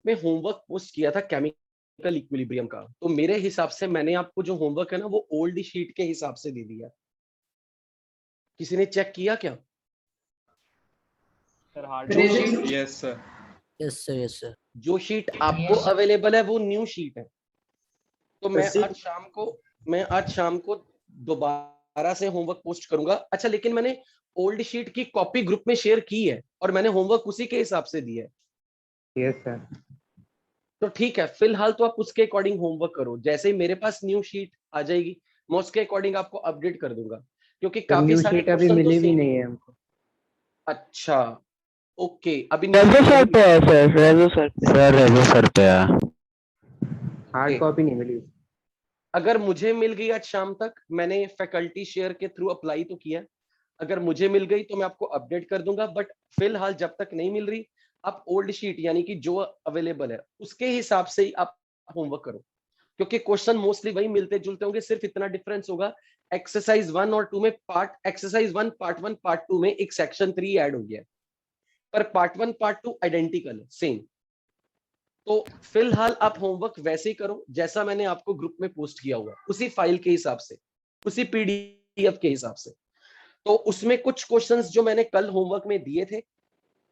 में homework post किया था केमिकल इक्विलिब्रियम का, तो मेरे हिसाब से मैंने आपको जो होमवर्क है ना वो ओल्ड शीट के हिसाब से दे दिया। किसी ने चेक किया क्या? सर हार्ड जो sheet yes sir. Yes sir, yes sir. जो शीट आपको अवेलेबल है वो न्यू शीट है। तो मैं आज शाम को दोबारा से होमवर्क पोस्ट करूंगा। अच्छा, लेकिन मैंने ओल्ड शीट की कॉपी ग्रुप में शेयर की है और मैंने होमवर्क उसी के हिसाब से दिया है। Yes sir. तो ठीक है, फिलहाल तो आप उसके अकॉर्डिंग होमवर्क करो। जैसे ही मेरे पास न्यू शीट आ जाएगी मैं उसके अकॉर्डिंग आपको अपडेट कर दूंगा, क्योंकि काफी न्यू सारे शीट अभी क्वेश्चन तो मिली भी सेम। नहीं है हमको। अच्छा, ओके, अभी रेजो सर पे है सर, रेजो सर पे। सर रेजो सर पे है। हार्ड कॉपी नहीं मिली। अगर मुझे मिल गई आज शाम तक, मैंने फैकल्टी शेयर के थ्रू अप्लाई तो किया, अगर मुझे मिल गई तो मैं आपको अपडेट कर दूंगा। बट फिलहाल जब तक नहीं मिल रही, आप ओल्ड शीट यानी कि जो अवेलेबल है उसके हिसाब से ही आप होमवर्क करो, क्योंकि क्वेश्चन मोस्टली वही मिलते जुलते होंगे। सिर्फ इतना डिफरेंस होगा, एक्सरसाइज 1 और 2 में एक्सरसाइज 1 पार्ट 1 पार्ट 2 में एक सेक्शन 3 ऐड हो गया है, पर पार्ट 1 पार्ट 2 आइडेंटिकल है, सेम। तो फिलहाल आप होमवर्क वैसे ही करो जैसा मैंने आपको ग्रुप में पोस्ट किया हुआ, उसी फाइल के हिसाब से, उसी पीडीएफ के हिसाब से। तो उसमें कुछ क्वेश्चंस जो मैंने कल होमवर्क में दिए थे,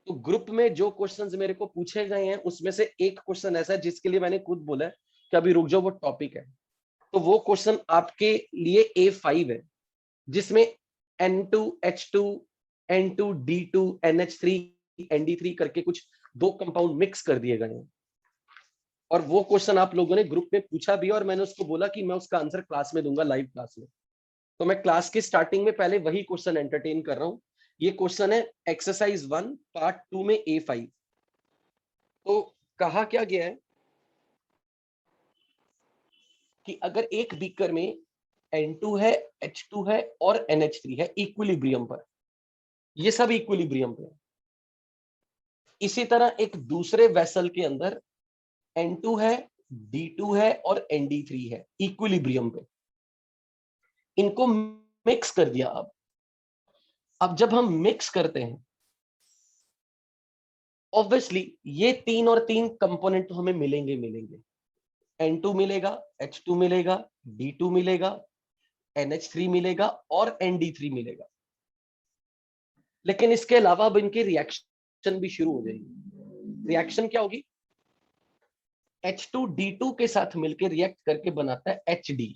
तो ग्रुप में जो क्वेश्चंस मेरे को पूछे गए हैं उसमें से एक क्वेश्चन ऐसा है जिसके लिए मैंने खुद बोला है कि अभी रुक जाओ, वो टॉपिक है। तो वो क्वेश्चन आपके लिए A5 है, जिसमें N2 H2 N2 D2 NH3 ND3 करके कुछ 2 कंपाउंड मिक्स कर दिए गए हैं। और वो क्वेश्चन आप लोगों ने ग्रुप में पूछा भी, और मैंने उसको बोला कि मैं उसका आंसर क्लास में दूंगा, लाइव क्लास में। तो मैं क्लास की स्टार्टिंग में पहले वही क्वेश्चन एंटरटेन कर रहा हूं। ये क्वेश्चन है एक्सरसाइज 1 पार्ट 2 में A5। तो कहा क्या गया है कि अगर एक बीकर में N2 है, H2 है और NH3 है इक्विलिब्रियम पर, ये सब इक्विलिब्रियम पे है। इसी तरह एक दूसरे वेसल के अंदर N2 है, D2 है और ND3 है इक्विलिब्रियम पे, इनको मिक्स कर दिया। अब जब हम मिक्स करते हैं, ऑब्वियसली ये 3 और 3 कंपोनेंट तो हमें मिलेंगे। N2 मिलेगा, H2 मिलेगा, D2 मिलेगा, NH3 मिलेगा और ND3 मिलेगा। लेकिन इसके अलावा अब इनकी रिएक्शन भी शुरू हो जाएगी। रिएक्शन क्या होगी? H2 D2 के साथ मिलकर रिएक्ट करके बनाता है HD।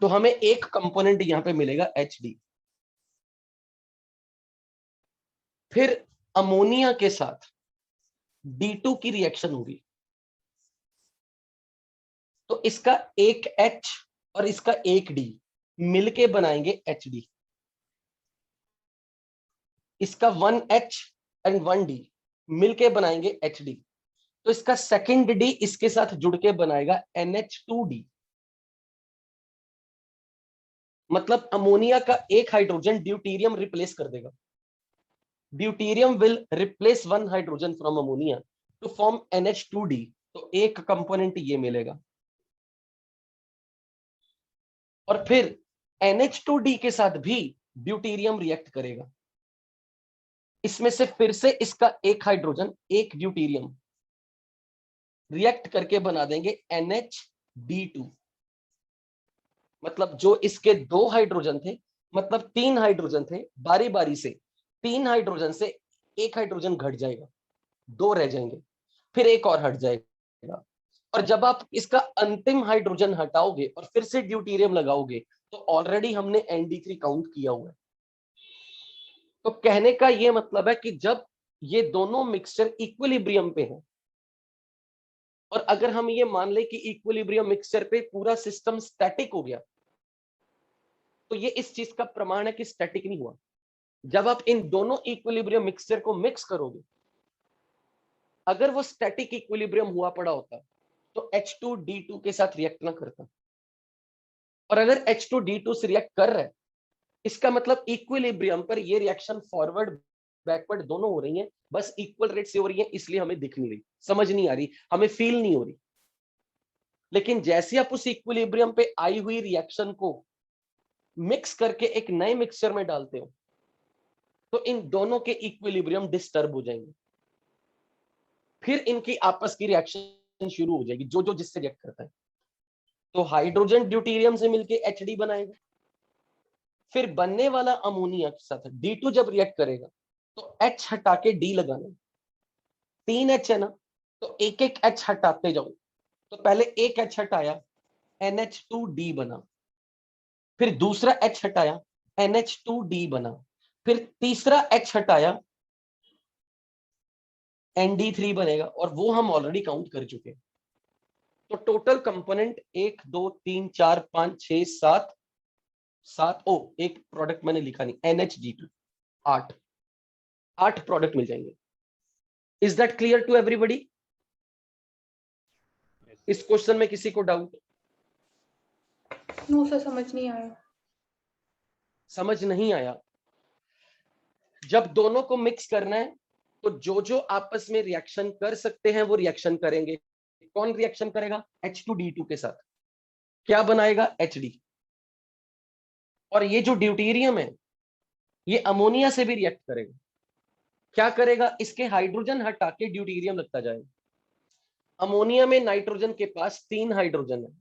तो हमें एक कंपोनेंट यहां पे मिलेगा HD। फिर अमोनिया के साथ D2 की रिएक्शन होगी, तो इसका एक H और इसका एक D मिलके बनाएंगे HD। इसका 1H एंड 1D मिलके बनाएंगे HD। तो इसका सेकंड D इसके साथ जुड़ के बनाएगा NH2D। मतलब अमोनिया का एक हाइड्रोजन ड्यूटेरियम रिप्लेस कर देगा। Deuterium will replace 1 hydrogen from ammonia to form NH2D। तो एक कंपोनेंट ये मिलेगा। और फिर NH2D के साथ भी ड्यूटेरियम रिएक्ट करेगा। इसमें से फिर से इसका एक हाइड्रोजन, एक ड्यूटेरियम रिएक्ट करके बना देंगे NH-D2। मतलब जो इसके 2 हाइड्रोजन थे, मतलब 3 हाइड्रोजन थे, बारी बारी से 3 हाइड्रोजन से एक हाइड्रोजन घट जाएगा, 2 रह जाएंगे, फिर एक और हट जाएगा। और जब आप इसका अंतिम हाइड्रोजन हटाओगे और फिर से ड्यूटेरियम लगाओगे, तो ऑलरेडी हमने ND3 काउंट किया हुआ है। तो कहने का यह मतलब है कि जब ये दोनों मिक्सचर इक्विलिब्रियम पे हैं, और अगर हम ये मान ले कि इक्विलिब्रियम मिक्सचर पे पूरा सिस्टम स्टैटिक हो गया, तो ये इस चीज का प्रमाण है कि स्टैटिक नहीं हुआ। जब आप इन दोनों इक्विलिब्रियम मिक्सचर को मिक्स करोगे, अगर वो स्टैटिक इक्विलिब्रियम हुआ पड़ा होता तो H2D2 के साथ रिएक्ट ना करता। और अगर H2D2 से रिएक्ट कर रहा है, इसका मतलब इक्विलिब्रियम पर ये रिएक्शन फॉरवर्ड बैकवर्ड दोनों हो रही हैं, बस इक्वल रेट से हो रही हैं, इसलिए हमें दिख नहीं रही, समझ नहीं आ रही, हमें फील नहीं हो रही। लेकिन जैसे आप उस इक्विलिब्रियम पे आई हुई रिएक्शन को मिक्स करके एक नए मिक्सचर में डालते हो, तो इन दोनों के इक्विलिब्रियम डिस्टर्ब हो जाएंगे। फिर इनकी आपस की रिएक्शन शुरू हो जाएगी, जो जो जिससे रिएक्ट करता है। तो हाइड्रोजन ड्यूटेरियम से मिलके एचडी बनाएगा, फिर बनने वाला अमोनिया के साथ D2 जब रिएक्ट करेगा तो H हटा के D लगाना है। 3 H है ना, तो एक एक H हटाते जाओ। तो पहले एक H हटाया, NH2D बना, फिर दूसरा H हटाया, NH2D बना, फिर तीसरा H हटाया, ND3 बनेगा, और वो हम ऑलरेडी काउंट कर चुके हैं। तो टोटल कंपोनेंट 1 2 3 4 5 6 7 7, ओ एक प्रोडक्ट मैंने लिखा नहीं, NHG2, 8 प्रोडक्ट मिल जाएंगे। Is that clear to everybody? इस क्वेश्चन में किसी को डाउट? नो सर, समझ नहीं आया। समझ नहीं आया? जब दोनों को मिक्स करना है तो जो जो आपस में रिएक्शन कर सकते हैं वो रिएक्शन करेंगे। कौन रिएक्शन करेगा? H2D2 के साथ क्या बनाएगा? HD। और ये जो ड्यूटेरियम है ये अमोनिया से भी रिएक्ट करेगा। क्या करेगा? इसके हाइड्रोजन हटा के ड्यूटेरियम लगता जाएगा। अमोनिया में नाइट्रोजन के पास 3 हाइड्रोजन है,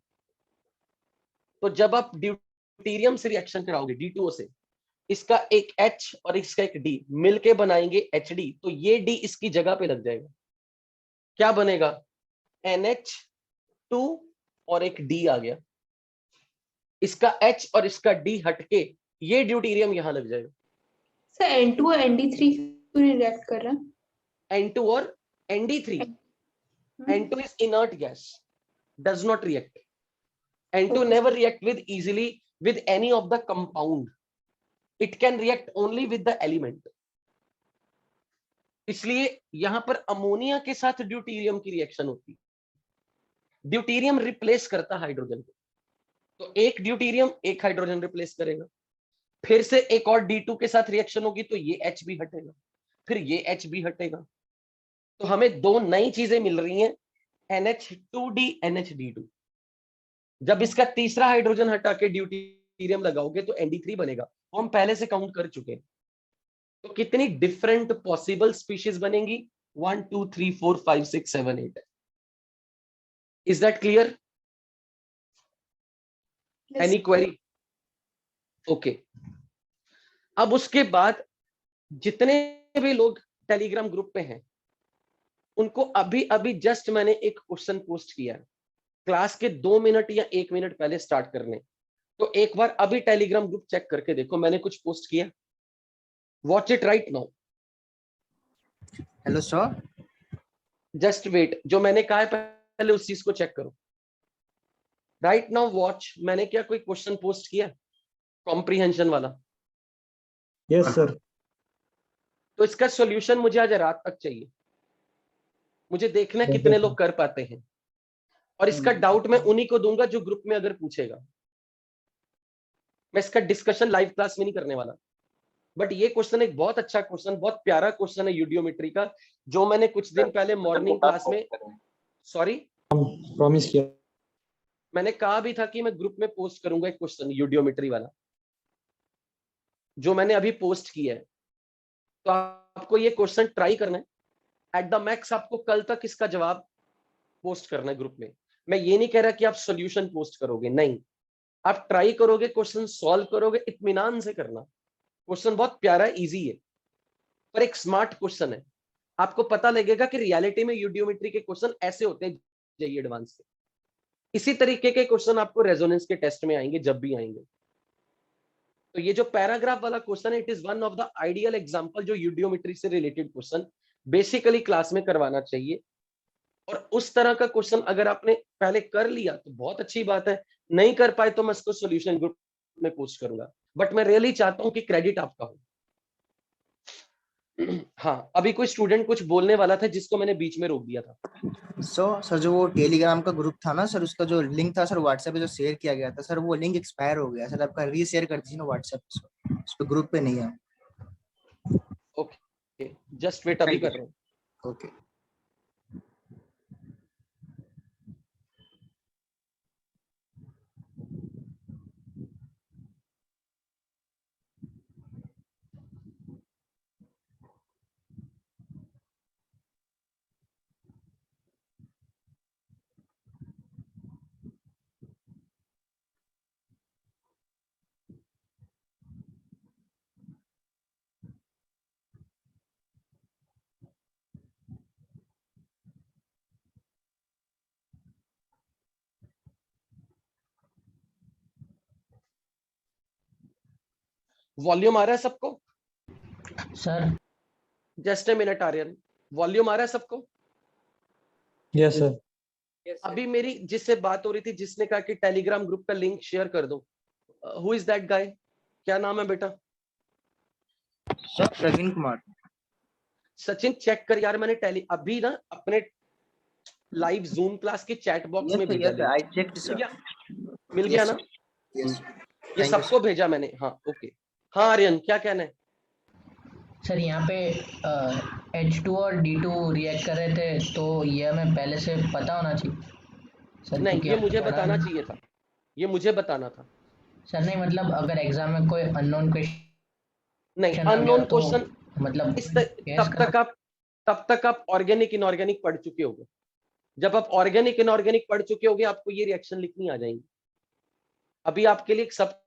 तो जब आप ड्यूटेरियम से रिएक्शन कराओगे D2O से, इसका एक H और इसका एक D मिलके बनाएंगे HD, तो ये D इसकी जगह पे लग जाएगा। क्या बनेगा? NH2 और एक D आ गया, इसका H और इसका D हटके ये ड्यूटेरियम यहां लग जाएगा। सर N2 और ND3 क्यों नहीं रिएक्ट कर रहा? N2 और ND3, N2 is inert gas, does not react. N2 Okay. never react with easily with any of the compound. It can react only with the element. इसलिए यहां पर ammonia के साथ ड्यूटेरियम की रिएक्शन होती है। ड्यूटेरियम रिप्लेस करता hydrogen को, तो एक ड्यूटेरियम एक हाइड्रोजन रिप्लेस करेगा, फिर से एक और D2 के साथ रिएक्शन होगी तो ये H भी हटेगा, फिर ये H भी हटेगा। तो हमें दो नई चीजें मिल रही हैं, NH2D NHD2। जब इसका तीसरा हाइड्रोजन हटा के ड्यूटेरियम लगाओगे तो ND3 बनेगा, वो हम पहले से काउंट कर चुके हैं। तो कितनी डिफरेंट पॉसिबल स्पीशीज बनेंगी? 1 2 3 4 5 6 7 8। Is that clear? Any query? Okay. अब उसके बाद जितने भी लोग टेलीग्राम ग्रुप पे हैं उनको अभी अभी जस्ट मैंने एक क्वेश्चन पोस्ट किया है, क्लास के 2 मिनट या 1 मिनट पहले स्टार्ट करने। तो एक बार अभी टेलीग्राम ग्रुप चेक करके देखो, मैंने कुछ पोस्ट किया। Watch it right now. Hello sir. Just wait, जो मैंने कहा है पहले उस चीज को चेक करो। राइट नाउ वॉच, मैंने क्या कोई क्वेश्चन पोस्ट किया कॉम्प्रिहेंशन वाला? Yes sir. तो इसका सॉल्यूशन मुझे आज रात तक चाहिए। मुझे देखना है कितने लोग कर पाते हैं, और इसका डाउट मैं उन्हीं को दूंगा जो ग्रुप में अगर पूछेगा। मैं इसका डिस्कशन लाइव क्लास में नहीं करने वाला। बट ये क्वेश्चन एक बहुत अच्छा क्वेश्चन, बहुत प्यारा क्वेश्चन है यूडियोमेट्री का, जो मैंने कुछ दिन पहले मॉर्निंग क्लास में, सॉरी प्रॉमिस किया। मैंने कहा भी था कि मैं ग्रुप में पोस्ट करूंगा एक क्वेश्चन यूडियोमेट्री वाला, जो मैंने अभी पोस्ट किया है। तो आपको ये क्वेश्चन ट्राई करना है। एट द मैक्स आपको कल तक इसका जवाब पोस्ट करना है ग्रुप में। मैं ये नहीं कह रहा कि आप सॉल्यूशन पोस्ट करोगे, नहीं, आप ट्राई करोगे, क्वेश्चन सॉल्व करोगे, इत्मीनान से करना। क्वेश्चन बहुत प्यारा है, इजी है, पर एक स्मार्ट क्वेश्चन है। आपको पता लगेगा कि रियलिटी में यूडियोमेट्री के क्वेश्चन ऐसे होते हैं जेईई एडवांस से। इसी तरीके के क्वेश्चन आपको रेजोनेंस के टेस्ट में आएंगे, जब भी आएंगे। तो ये जो पैराग्राफ वाला क्वेश्चन है, it is one of the ideal example जो यूडियोमेट्री से रिलेटेड क्वेश्चन बेसिकली क्लास में करवाना चाहिए। और उस तरह का क्वेश्चन अगर आपने पहले कर लिया तो बहुत अच्छी बात है, नहीं कर पाए तो मैं इसको सॉल्यूशन ग्रुप में पोस्ट करूंगा। बट मैं रियली चाहता हूं कि क्रेडिट आपका हो। हाँ, अभी कोई स्टूडेंट कुछ बोलने वाला था जिसको मैंने बीच में रोक दिया था। सर जो वो टेलीग्राम का ग्रुप था ना सर, उसका जो लिंक था सर व्हाट्सएप पे जो शेयर किया गया था सर, वो लिंक एक्सपायर हो गया सर। आपका रीशेयर कर दीजिए ना व्हाट्सएप पे, उस पे ग्रुप पे नहीं है। ओके, जस्ट वेट, अभी कर रहा हूँ। ओके। वॉल्यूम आ रहा है सबको? Sir just a minute Aryan, volume आ रहा है सबको? Yes, sir. अभी मेरी जिससे बात हो रही थी, जिसने कहा कि टेलीग्राम ग्रुप का लिंक शेयर कर दो, हु इज दैट गाय? क्या नाम है बेटा? सर प्रवीण कुमार। सचिन चेक कर यार, मैंने अभी ना अपने लाइव जूम क्लास के चैट बॉक्स में भेजा yes link. I checked mill sir. गया? मिल गया ना? यस ये सबको भेजा मैंने। हाँ ओके। हाँ आर्यन क्या कहना है? सर यहाँ पे H2 और D2 रिएक्ट कर रहे थे, तो ये हमें पहले से पता होना चाहिए सर, नहीं, क्योंकि ये हमने मुझे पढ़ा बताना नहीं। चाहिए था, ये मुझे बताना था। सर नहीं, मतलब अगर एग्जाम में कोई अननोन क्वेश्चन नहीं, आ गया अननोन तो क्वेश्चन मतलब केस तब तक आप ऑर्गेनिक इनऑर्गेनिक पढ़ चुके होगे। जब आप ऑर्गेनिक इनऑर्गेनिक पढ़ चुके होगे, आपको ये रिएक्शन लिखनी आ जाएंगी। अभी आपके लिए सब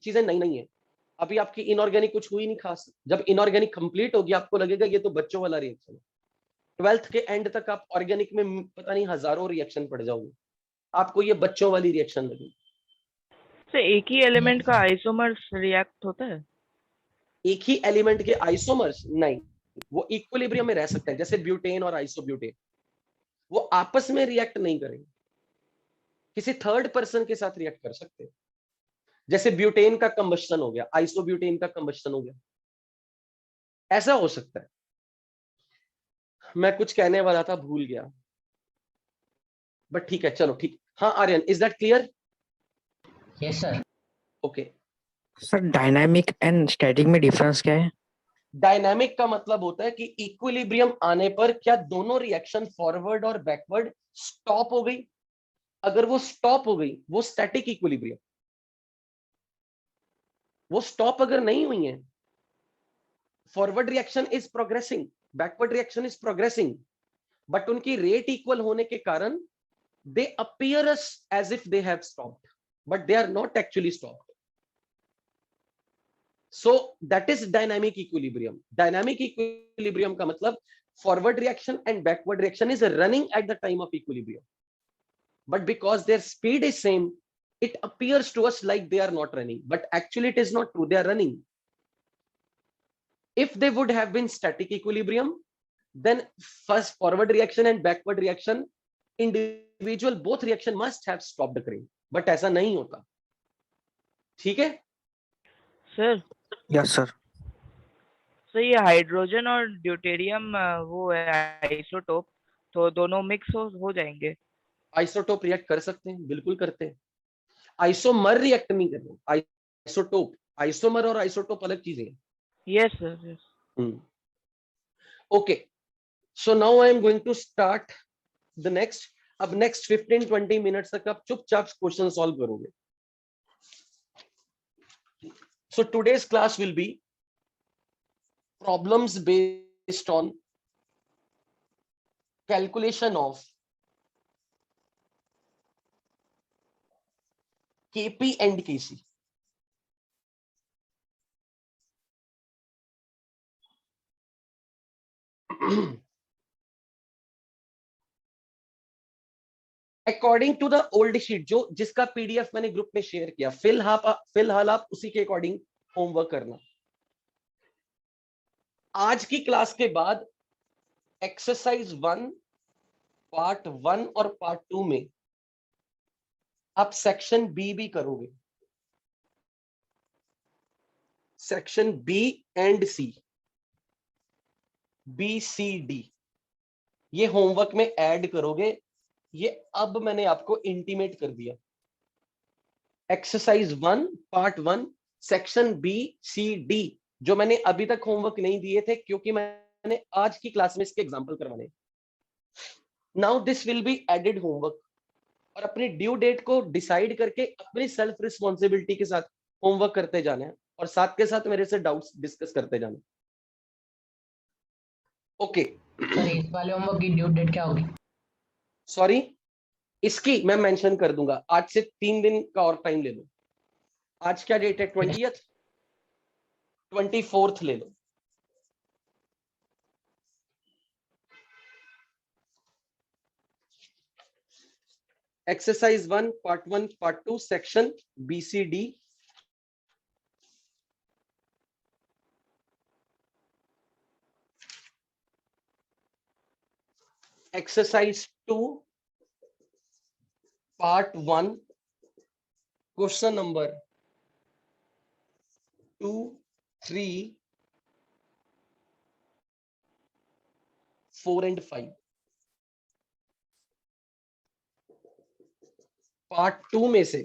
चीजें नई नहीं है। अभी आपकी इनऑर्गेनिक कुछ हुई नहीं खास। जब इनऑर्गेनिक कंप्लीट होगी, आपको लगेगा ये तो बच्चों वाला रिएक्शन है। 12th के एंड तक आप ऑर्गेनिक में पता नहीं हजारों रिएक्शन पढ़ जाओगे, आपको ये बच्चों वाली रिएक्शन लगेगी। तो एक ही एलिमेंट का आइसोमर्स रिएक्ट होता है? एक ही एलिमेंट के आइसोमर्स नहीं, वो इक्विलिब्रियम में रह सकते हैं। जैसे ब्यूटेन और आइसोब्यूटेन, वो आपस में रिएक्ट नहीं करेंगे, किसी थर्ड पर्सन के साथ रिएक्ट कर सकते हैं। जैसे ब्यूटेन का कंबस्शन हो गया, आइसोब्यूटेन का कंबस्शन हो गया, ऐसा हो सकता है। मैं कुछ कहने वाला था, भूल गया, बट ठीक है, चलो ठीक। हाँ Aryan, is that clear? Yes sir. Okay. Sir dynamic and static में डिफरेंस क्या है? डायनामिक का मतलब होता है कि इक्विलिब्रियम आने पर क्या दोनों रिएक्शन फॉरवर्ड और बैकवर्ड स्टॉप हो गई? अगर वो स्टॉप हो गई, वो स्टैटिक इक्विलिब्रियम। वो स्टॉप अगर नहीं हुई है, forward reaction is progressing, backward reaction is progressing, but उनकी रेट इक्वल होने के कारण they appear as if they have stopped, but they are not actually stopped. So that is dynamic equilibrium. Dynamic equilibrium का मतलब forward reaction and backward reaction is running at the time of equilibrium, but because their speed is same, it appears to us like they are not running, but actually it is not true, they are running. If they would have been static equilibrium, then first forward reaction and backward reaction, individual both reaction must have stopped occurring, but ऐसा नहीं होता। ठीक है sir yes sir. Sir ये hydrogen और deuterium वो है isotope, तो दोनों मिक्स हो जाएंगे? आइसोटोप रिएक्ट कर सकते हैं, बिल्कुल करते हैं। आइसोमर रिएक्ट नहीं कर रहे, आइसोटोप। आइसोमर और आइसोटोप अलग चीजें हैं। Yes sir yes. Okay, so now I am going to start the next. अब नेक्स्ट 15-20 मिनट्स तक आप चुपचाप क्वेश्चन सॉल्व करोगे। So today's class will be problems based on calculation of KP and KC. According to the old sheet, जो जिसका PDF मैंने group में share किया, फिलहाल आप उसी के अकॉर्डिंग होमवर्क करना। आज की क्लास के बाद एक्सरसाइज 1 पार्ट 1 और पार्ट 2 में आप सेक्शन बी भी करोगे, section B and C, BCD, ये होमवर्क में ऐड करोगे। ये अब मैंने आपको इंटीमेट कर दिया। एक्सरसाइज 1 पार्ट 1 सेक्शन BCD, जो मैंने अभी तक होमवर्क नहीं दिए थे क्योंकि मैंने आज की क्लास में इसके एग्जांपल करवाने। Now this will be added homework, और अपनी ड्यू डेट को डिसाइड करके अपनी सेल्फ रिस्पॉन्सिबिलिटी के साथ होमवर्क करते जाना है, और साथ के साथ मेरे से डाउट्स डिस्कस करते जाना। ओके सर इस वाले होमवर्क की ड्यू डेट क्या होगी? सॉरी, इसकी मैं मेंशन कर दूंगा। आज से 3 दिन का और टाइम ले लो। आज क्या डेट है? 20th, 24th ले लो। Exercise 1 part 1 part 2 section BCD, exercise 2 part 1 question number 2, 3, 4 and 5 part 2 में से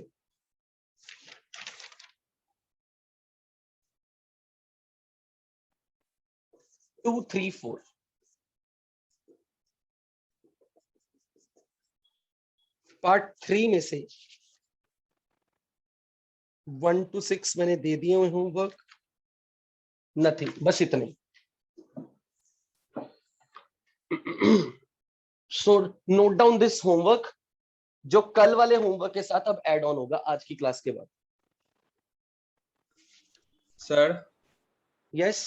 टू, 3, 4 पार्ट 3 में से 1 to 6 मैंने दे दिए हुए होमवर्क, नथिंग, बस इतने। So note down this homework, जो कल वाले होमवर्क के साथ अब ऐड ऑन होगा आज की क्लास के बाद। सर यस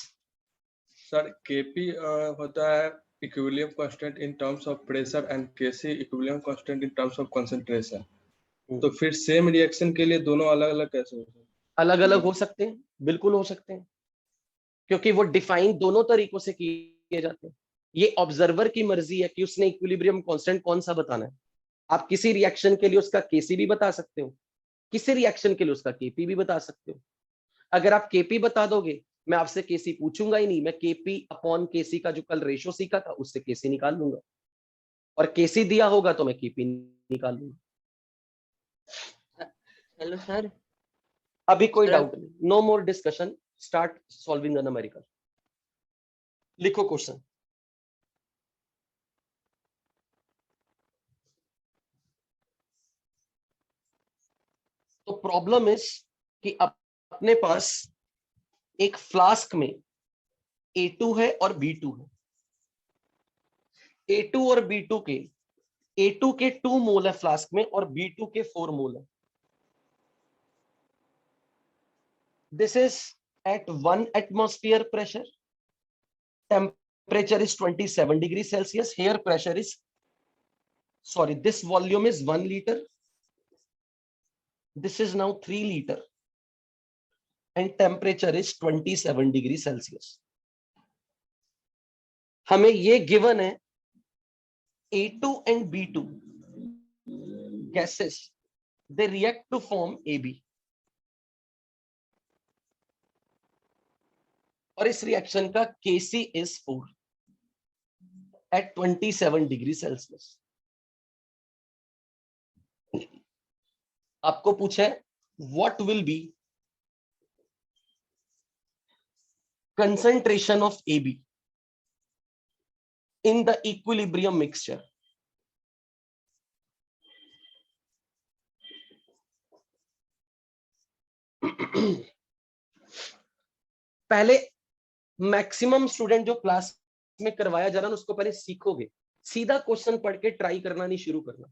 सर केपी होता है equilibrium constant in terms of pressure and KC equilibrium constant in terms of concentration. तो फिर सेम रिएक्शन के लिए दोनों अलग अलग कैसे हो सकते हैं? अलग अलग हो सकते हैं, बिल्कुल हो सकते हैं, क्योंकि वो डिफाइन दोनों तरीकों से किए जाते हैं। ये ऑब्जर्वर की मर्जी है कि उसने इक्विलिब्रियम कांस्टेंट कौन सा बताना है। आप किसी रिएक्शन के लिए उसका केसी भी बता सकते हो, किसी रिएक्शन के लिए उसका केपी भी बता सकते हो। अगर आप केपी बता दोगे, मैं आपसे केसी पूछूंगा ही नहीं, मैं केपी अपॉन केसी का जो कल रेशो सीखा था उससे केसी निकाल लूंगा, और केसी दिया होगा तो मैं केपी निकाल लूंगा। Hello sir. अभी कोई सर। डाउट नहीं, no more discussion, start solving the numerical. लिखो क्वेश्चन। तो प्रॉब्लम इज कि अपने पास एक फ्लास्क में A2 है और B2 है। A2 और B2 के A2 के 2 मोल है फ्लास्क में और B2 के 4 मोल है। This is at 1 atmosphere pressure, temperature is 27 degrees Celsius, here pressure is, sorry, this volume is 1 liter, this is now 3 liter and temperature is 27 degrees Celsius। हमें ये given है A2 and B2 gases, they react to form AB, और इस reaction का Kc is 4 at 27 degree Celsius. आपको पूछा है what will be concentration of AB in the equilibrium mixture। पहले मैक्सिमम स्टूडेंट जो क्लास में करवाया जा रहा है उसको पहले सीखोगे, सीधा क्वेश्चन पढ़ के ट्राई करना नहीं शुरू करना।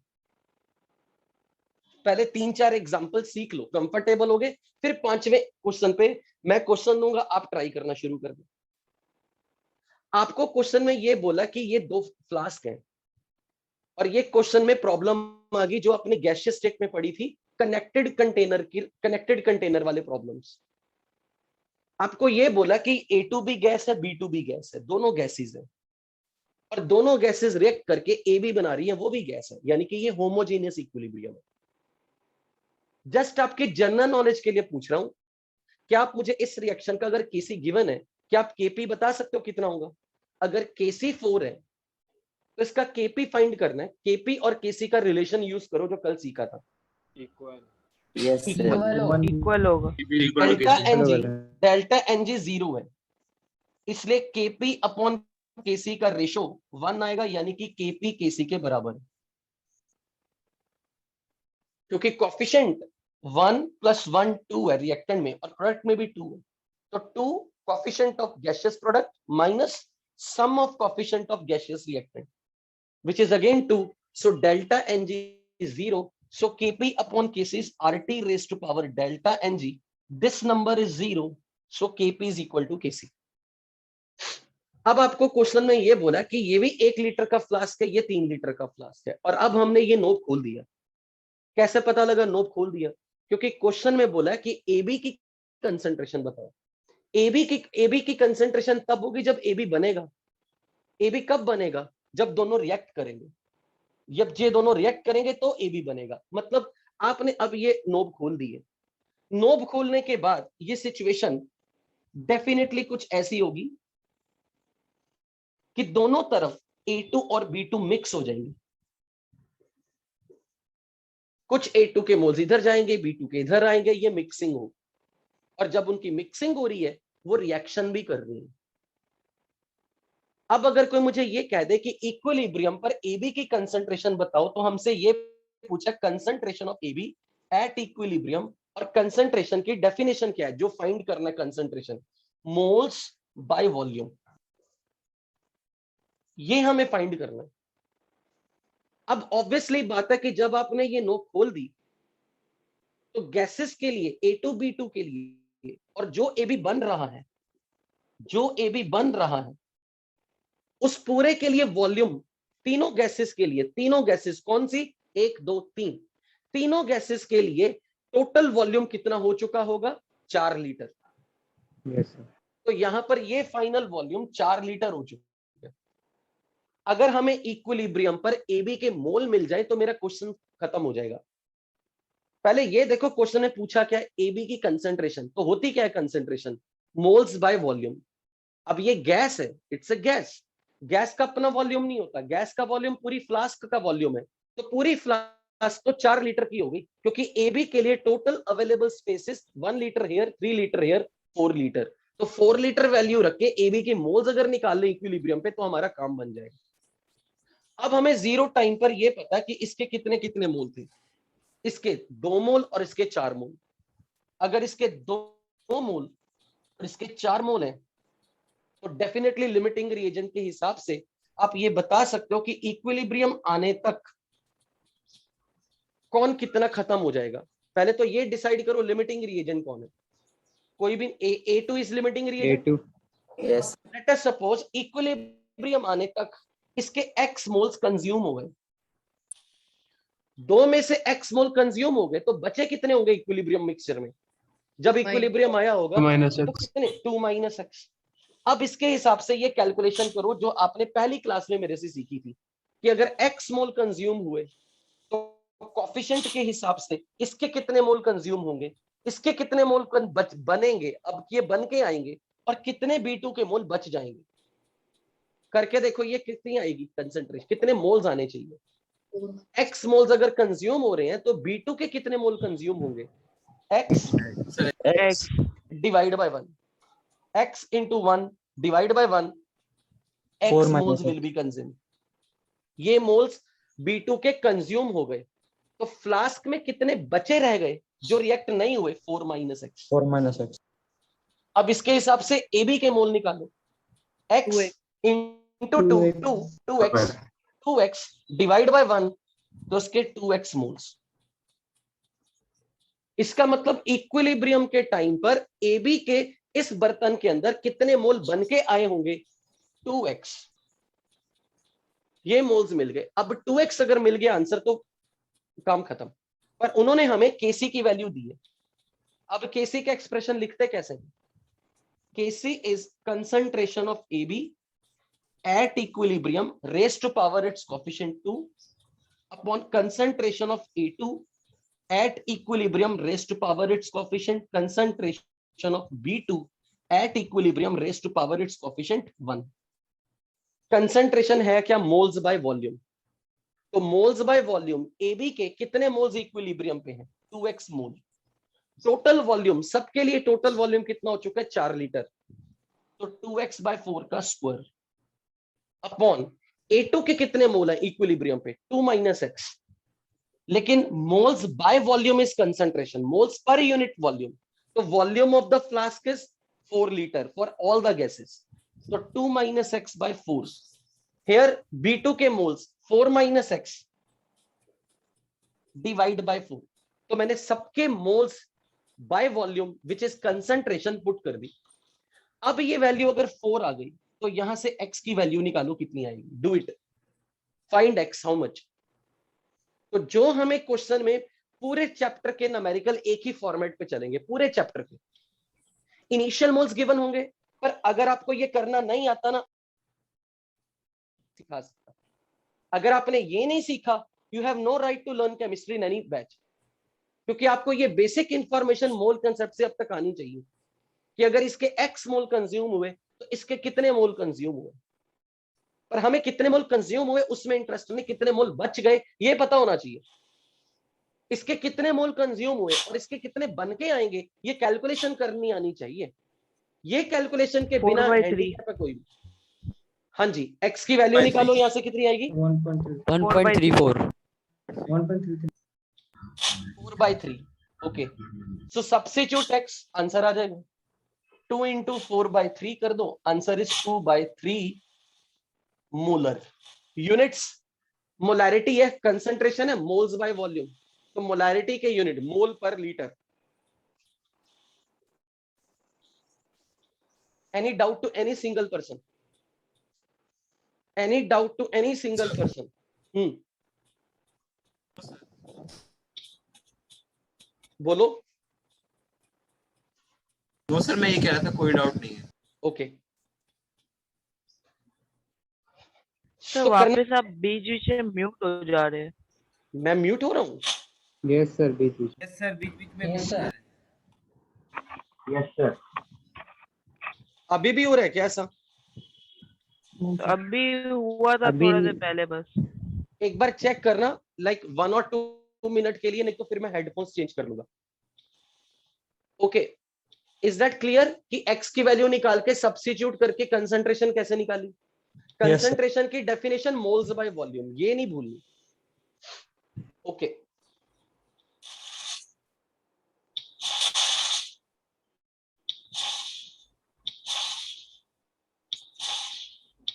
पहले 3-4 एग्जांपल सीख लो, कंफर्टेबल हो गए, फिर 5वें क्वेश्चन पे मैं क्वेश्चन दूंगा, आप ट्राई करना शुरू कर दो। आपको क्वेश्चन में ये बोला कि ये 2 फ्लास्क हैं, और ये क्वेश्चन में प्रॉब्लम आ गई जो अपने गैसियस स्टेट में पड़ी थी, कनेक्टेड कंटेनर वाले प्रॉब्लम्स। आपको ये बोला कि A2 भी गैस है, B2 भी गैस है, दोनों गैसेस है, और दोनों गैसेस रिएक्ट करके AB बना रही है, वो भी गैस है, यानी कि ये होमोजेनियस इक्विलिब्रियम है। जस्ट आपके जनरल नॉलेज के लिए पूछ रहा हूं, क्या आप मुझे इस रिएक्शन का अगर केसी गिवन है, क्या आप केपी बता सकते हो कितना होगा? अगर केसी 4 है तो इसका केपी फाइंड करना है। केपी और केसी का रिलेशन यूज करो जो कल सीखा था, इक्वल। Yes sir. इक्वल होगा। डेल्टा एनजी 0 है, इसलिए केपी अपॉन केसी का रेशो 1 आएगा, यानी कि केपी केसी के बराबर है, क्योंकि कोफिशिएंट 1 + 1 2 है रिएक्टेंट में, और प्रोडक्ट में भी 2 है। तो 2 coefficient of gaseous product minus sum of coefficient of gaseous reactant, which is again 2, so delta Ng is 0, so Kp upon Kc is RT raised to power delta Ng, this number is 0, so Kp is equal to Kc। अब आपको question में ये बोला कि ये भी 1 litre का flask है, ये 3 लीटर का फ्लास्क है, और अब हमने ये नोब खोल दिया। कैसे पता लगा नोब खोल दिया? क्योंकि क्वेश्चन में बोला कि AB की कंसंट्रेशन बताओ। AB की कंसंट्रेशन तब होगी जब AB बनेगा। AB कब बनेगा? जब दोनों रिएक्ट करेंगे, जब ये दोनों रिएक्ट करेंगे तो AB बनेगा। मतलब आपने अब ये नोब खोल दी है, नोब खोलने के बाद ये सिचुएशन डेफिनेटली कुछ ऐसी होगी कि दोनों तरफ A2 और B2 मिक्स हो जाएंगे। कुछ A2 के मोल्स इधर जाएंगे, B2 के इधर आएंगे, ये मिक्सिंग हो, और जब उनकी मिक्सिंग हो रही है वो रिएक्शन भी कर रही है। अब अगर कोई मुझे ये कह दे कि इक्विलिब्रियम पर AB की कंसंट्रेशन बताओ, तो हमसे ये पूछा concentration of AB eight equilibrium, और कंसंट्रेशन की डेफिनेशन क्या है जो फाइंड करना है? कंसंट्रेशन मोल्स बाय वॉल्यूम, ये हमें फाइंड करना है। अब ऑब्वियसली बात है कि जब आपने ये नोक खोल दी तो गैसेस के लिए A2 B2 के लिए और जो AB बन रहा है, जो AB बन रहा है उस पूरे के लिए वॉल्यूम, तीनों गैसेस के लिए, तीनों गैसेस कौन सी? 1 2 3, तीनों गैसेस के लिए टोटल वॉल्यूम कितना हो चुका होगा? 4 लीटर। Yes, sir. तो यहां पर ये फाइनल वॉल्यूम 4 लीटर हो चुका है। अगर हमें इक्विलिब्रियम पर AB के मोल मिल जाए तो मेरा क्वेश्चन खत्म हो जाएगा। पहले ये देखो, क्वेश्चन ने पूछा क्या है? AB की कंसंट्रेशन, तो होती क्या है कंसंट्रेशन? Moles by volume. अब ये गैस है, इट्स अ गैस, गैस का अपना वॉल्यूम नहीं होता, गैस का वॉल्यूम पूरी फ्लास्क का वॉल्यूम है, तो पूरी फ्लास्क तो 4 लीटर की होगी, क्योंकि AB के लिए total available spaces 1 litre here, 3 litre here, 4 litre. तो 4 लीटर वैल्यू रख के AB के मोल्स अगर निकाल ले इक्विलिब्रियम पे तो हमारा काम बन जाएगा। अब हमें जीरो टाइम पर यह पता कि इसके कितने कितने मोल थे, इसके 2 मोल और इसके 4 मोल। अगर इसके 2 मोल और इसके 4 मोल हैं तो डेफिनेटली लिमिटिंग रिएजेंट के हिसाब से आप ये बता सकते हो कि इक्विलिब्रियम आने तक कौन कितना खत्म हो जाएगा। पहले तो ये डिसाइड करो लिमिटिंग रिएजेंट कौन है। कोई भी A2 is limiting reagent. A2. Yes. Let us suppose equilibrium आने तक इसके x मोल्स कंज्यूम हो गए, 2 में से x मोल कंज्यूम हो गए, तो बचे कितने होंगे इक्विलिब्रियम मिक्सचर में? जब इक्विलिब्रियम आया होगा तो कितने? 2 - x। अब इसके हिसाब से ये कैलकुलेशन करो जो आपने पहली क्लास में मेरे से सीखी थी कि अगर x मोल कंज्यूम हुए तो कोफिशिएंट के हिसाब से इसके कितने मोल कंज्यूम होंगे, इसके कितने मोल बनेंगे, अब ये बन के आएंगे, और कितने B2 के मोल बच जाएंगे। करके देखो ये कितनी आएगी कंसंट्रेशन, कितने मोल्स आने चाहिए। x मोल्स अगर कंज्यूम हो रहे हैं तो B2 के कितने मोल कंज्यूम होंगे? x X. Divide by 1, x into 1 divide by 1, 4 x minus moles will be consume. ये मोल्स B2 के कंज्यूम हो गए, तो फ्लास्क में कितने बचे रह गए जो रिएक्ट नहीं हुए? 4 - x। 4 minus x. अब इसके हिसाब से AB के मोल निकालो, x into 2x divide by 1, तो उसके 2x मोल्स। इसका मतलब इक्विलिब्रियम के टाइम पर AB के इस बर्तन के अंदर कितने मोल बन के आए होंगे? 2x। ये मोल्स मिल गए। अब 2x अगर मिल गया आंसर तो काम खत्म। पर उन्होंने हमें Kc की वैल्यू दी है। अब Kc का एक्सप्रेशन लिखते कैसे? Kc is concentration of AB at equilibrium raised to power its coefficient 2 upon concentration of A2 at equilibrium raised to power its coefficient concentration of B2 at equilibrium raised to power its coefficient 1। Concentration है क्या? Moles by volume. तो moles by volume AB के कितने moles equilibrium पे हैं? 2x मोल। Total volume सबके लिए total volume कितना हो चुका है? 4 लीटर। तो 2x by 4 का स्क्वायर अपॉन A2 के कितने मोल है इक्विलिब्रियम पे? 2 - x। लेकिन moles by volume is concentration, moles per unit volume. तो volume of the flask is 4 litre for all the gases. तो 2 - x by 4। हियर B2 के मोल्स 4 - x डिवाइड बाय 4। तो मैंने सबके moles by volume which is concentration put कर दी। अब ये value अगर 4 आ गई तो यहां से x की वैल्यू निकालो कितनी आएगी। Do it, find x how much. तो जो हमें क्वेश्चन में पूरे चैप्टर के न्यूमेरिकल एक ही फॉर्मेट पे चलेंगे, पूरे चैप्टर के इनिशियल मोल्स गिवन होंगे, पर अगर आपको ये करना नहीं आता ना, सिखा सकता अगर आपने ये नहीं सीखा, you have no right to learn chemistry in any batch, क्योंकि आपको ये बेसिक इंफॉर्मेशन मोल कंसेप्ट से अब तक आनी चाहिए कि अगर इसके x मोल कंज्यूम हुए तो इसके कितने मोल कंज्यूम हुए। पर हमें कितने मोल कंज्यूम हुए उसमें इंटरेस्ट नहीं, कितने मोल बच गए ये पता होना चाहिए। इसके कितने मोल कंज्यूम हुए और इसके कितने बन के आएंगे ये कैलकुलेशन करनी आनी चाहिए। ये कैलकुलेशन के बिना 4/3 हैंडीकैप है कोई भी। हाँ जी, x की वैल्यू निकालो, यहां से कितनी आएगी 1.34 4/3। Okay, so substitute x, answer आ जाएगा 2 into 4/3 कर दो, answer is 2/3 molar. Units molarity है, कंसंट्रेशन है, मोल्स बाय वॉल्यूम, तो मोलैरिटी के unit mole per litre. Any doubt to any single person? Any doubt to any single person? बोलो। वो सर मैं ये कह रहा था कोई डाउट नहीं है। ओके, सर वापस आप बीच बीच में म्यूट हो जा रहे हैं। मैं म्यूट हो रहा हूँ? यस सर, बीच बीच। यस सर, बीच बीच में यस सर। Yes sir. अभी भी हो रहा है क्या ऐसा? अभी हुआ था अभी थोड़ा देर पहले बस। एक बार चेक करना, लाइक 1 or 2 मिनट के लिए, नहीं तो फिर मैं हेडफोन्स चेंज कर लूंगा। ओके, इज दैट क्लियर कि x की वैल्यू निकाल के सब्स्टिट्यूट करके कंसंट्रेशन कैसे निकाली? कंसंट्रेशन की डेफिनेशन मोल्स बाय वॉल्यूम, ये नहीं भूलनी। ओके,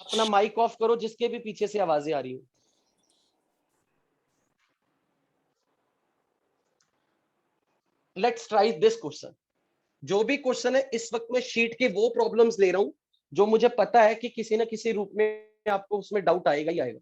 अपना माइक ऑफ करो जिसके भी पीछे से आवाजें आ रही हो। Let's try this question. जो भी क्वेश्चन है इस वक्त मैं शीट के वो प्रॉब्लम्स ले रहा हूं जो मुझे पता है कि किसी ना किसी रूप में आपको उसमें डाउट आएगा ही आएगा।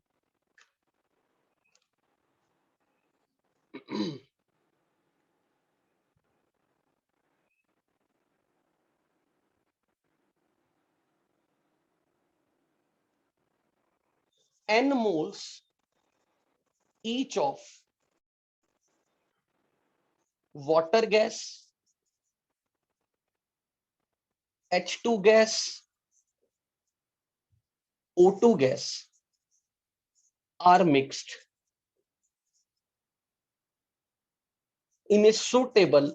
n moles each of water gas, H2 gas, O2 gas are mixed in a suitable